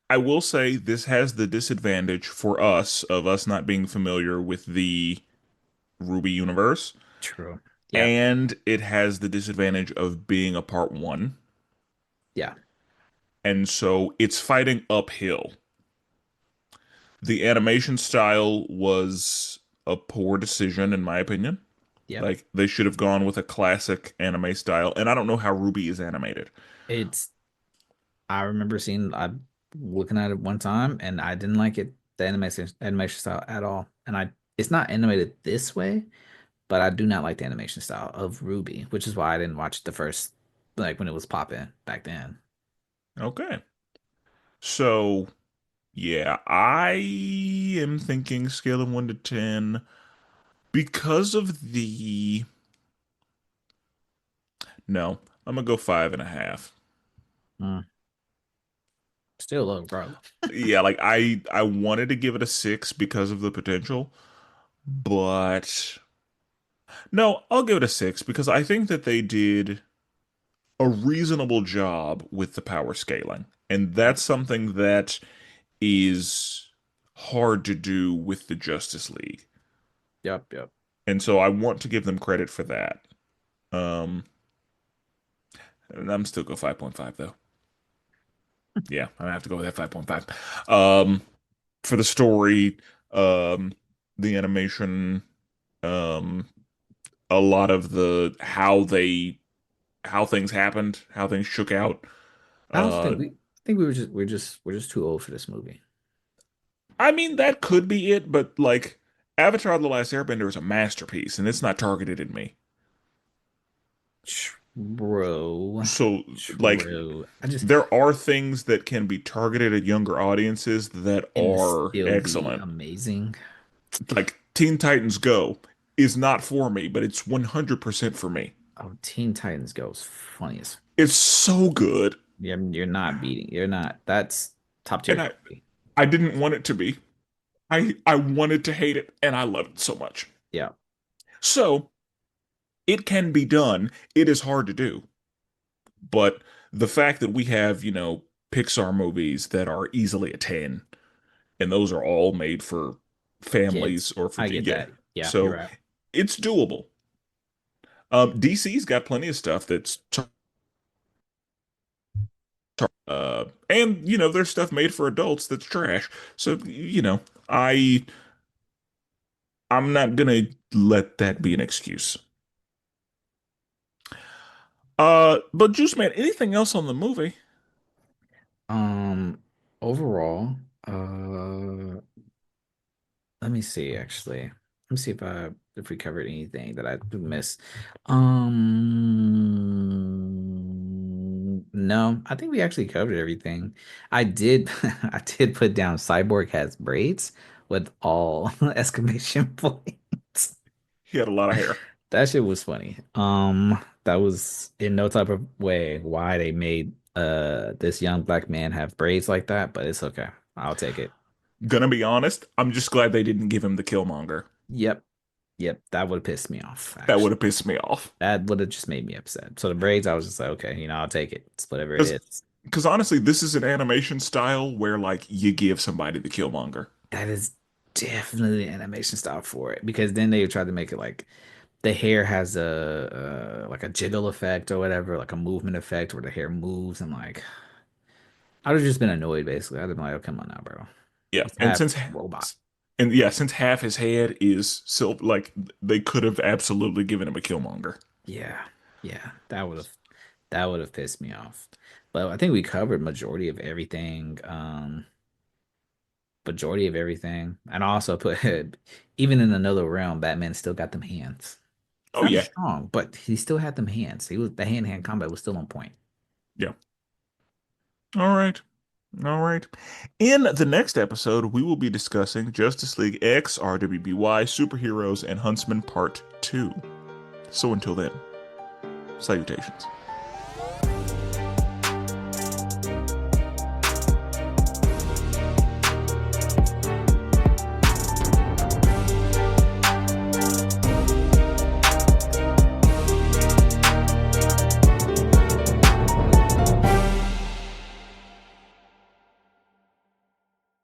I will say this has the disadvantage for us of us not being familiar with the Ruby universe, true. Yep. and it has the disadvantage of being a part one, Yeah. and so it's fighting uphill. The animation style was a poor decision, in my opinion. Yep. Like they should have gone with a classic anime style, and I don't know how Ruby is animated. It's I remember I looking at it one time and I didn't like it, the animation style at all. And I it's not animated this way, but I do not like the animation style of Ruby, which is why I didn't watch the first like when it was popping back then. Okay, so yeah, I am thinking scale of 1 to 10 because of the no. I'm gonna go 5.5. Mm, still low, bro. Yeah, like I wanted to give it a 6 because of the potential, but no, I'll give it a 6 because I think that they did a reasonable job with the power scaling. And Yep. that's something that is hard to do with the Justice League. Yep. Yep. And so I want to give them credit for that. Um, and I'm still go 5.5 though. Yeah, I'm gonna have to go with that 5.5. For the story, um, the animation, um, a lot of the how things happened, how things shook out. I also Uh, think we're just too old for this movie. I mean that could be it, but like Avatar: The Last Airbender is a masterpiece, and it's not targeted at me. Bro. So like True. I just there are things that can be targeted at younger audiences that and are still be excellent. amazing. Like Teen Titans Go is not for me, but it's 100% for me. Oh, Teen Titans Go is funny as It's so good. You're not beating. You're not. That's top tier And quality. I didn't want it to be. I wanted to hate it, and I loved it so much. Yeah. So it can be done. It is hard to do, but the fact that we have, Pixar movies that are easily a 10, and those are all made for Kids. families or for I get yeah. that. Yeah, you're So right. it's doable. DC's got plenty of stuff that's and there's stuff made for adults that's trash. So I I'm not gonna let that be an excuse. But Juice Man, anything else on the movie? Um, overall, let me see actually. Let me see if we covered anything that I missed. No, I think we actually covered everything. I did I did put down Cyborg has braids with all exclamation points. He had a lot of hair. That shit was funny. That was in no type of way why they made this young black man have braids like that, but it's okay. I'll take it. Gonna be honest, I'm just glad they didn't give him the Killmonger. Yep. Yep. That would have pissed me off, That would actually. have pissed me off. That would have just made me upset. So the braids, I was just like, okay, I'll take it. It's whatever it Because is. because honestly, this is an animation style where like you give somebody the Killmonger. That is definitely the animation style for it. Because then they tried to make it like the hair has a like a jiggle effect or whatever, like a movement effect where the hair moves and like I'd have just been annoyed basically. I'd have been like, oh, come on now, bro. Yeah, Let's and have since robot. and yeah, since half his head is silver, like they could have absolutely given him a Killmonger. Yeah. Yeah. That would have pissed me off. But I think we covered majority of everything. Majority of everything. And I also put even in another realm, Batman still got them hands. It's Oh not as yeah, strong, but he still had them hands. He was the hand-to-hand combat was still on point. yeah. All right. All right. In the next episode, we will be discussing Justice League X, RWBY, Superheroes and Huntsmen Part 2. So until then, salutations.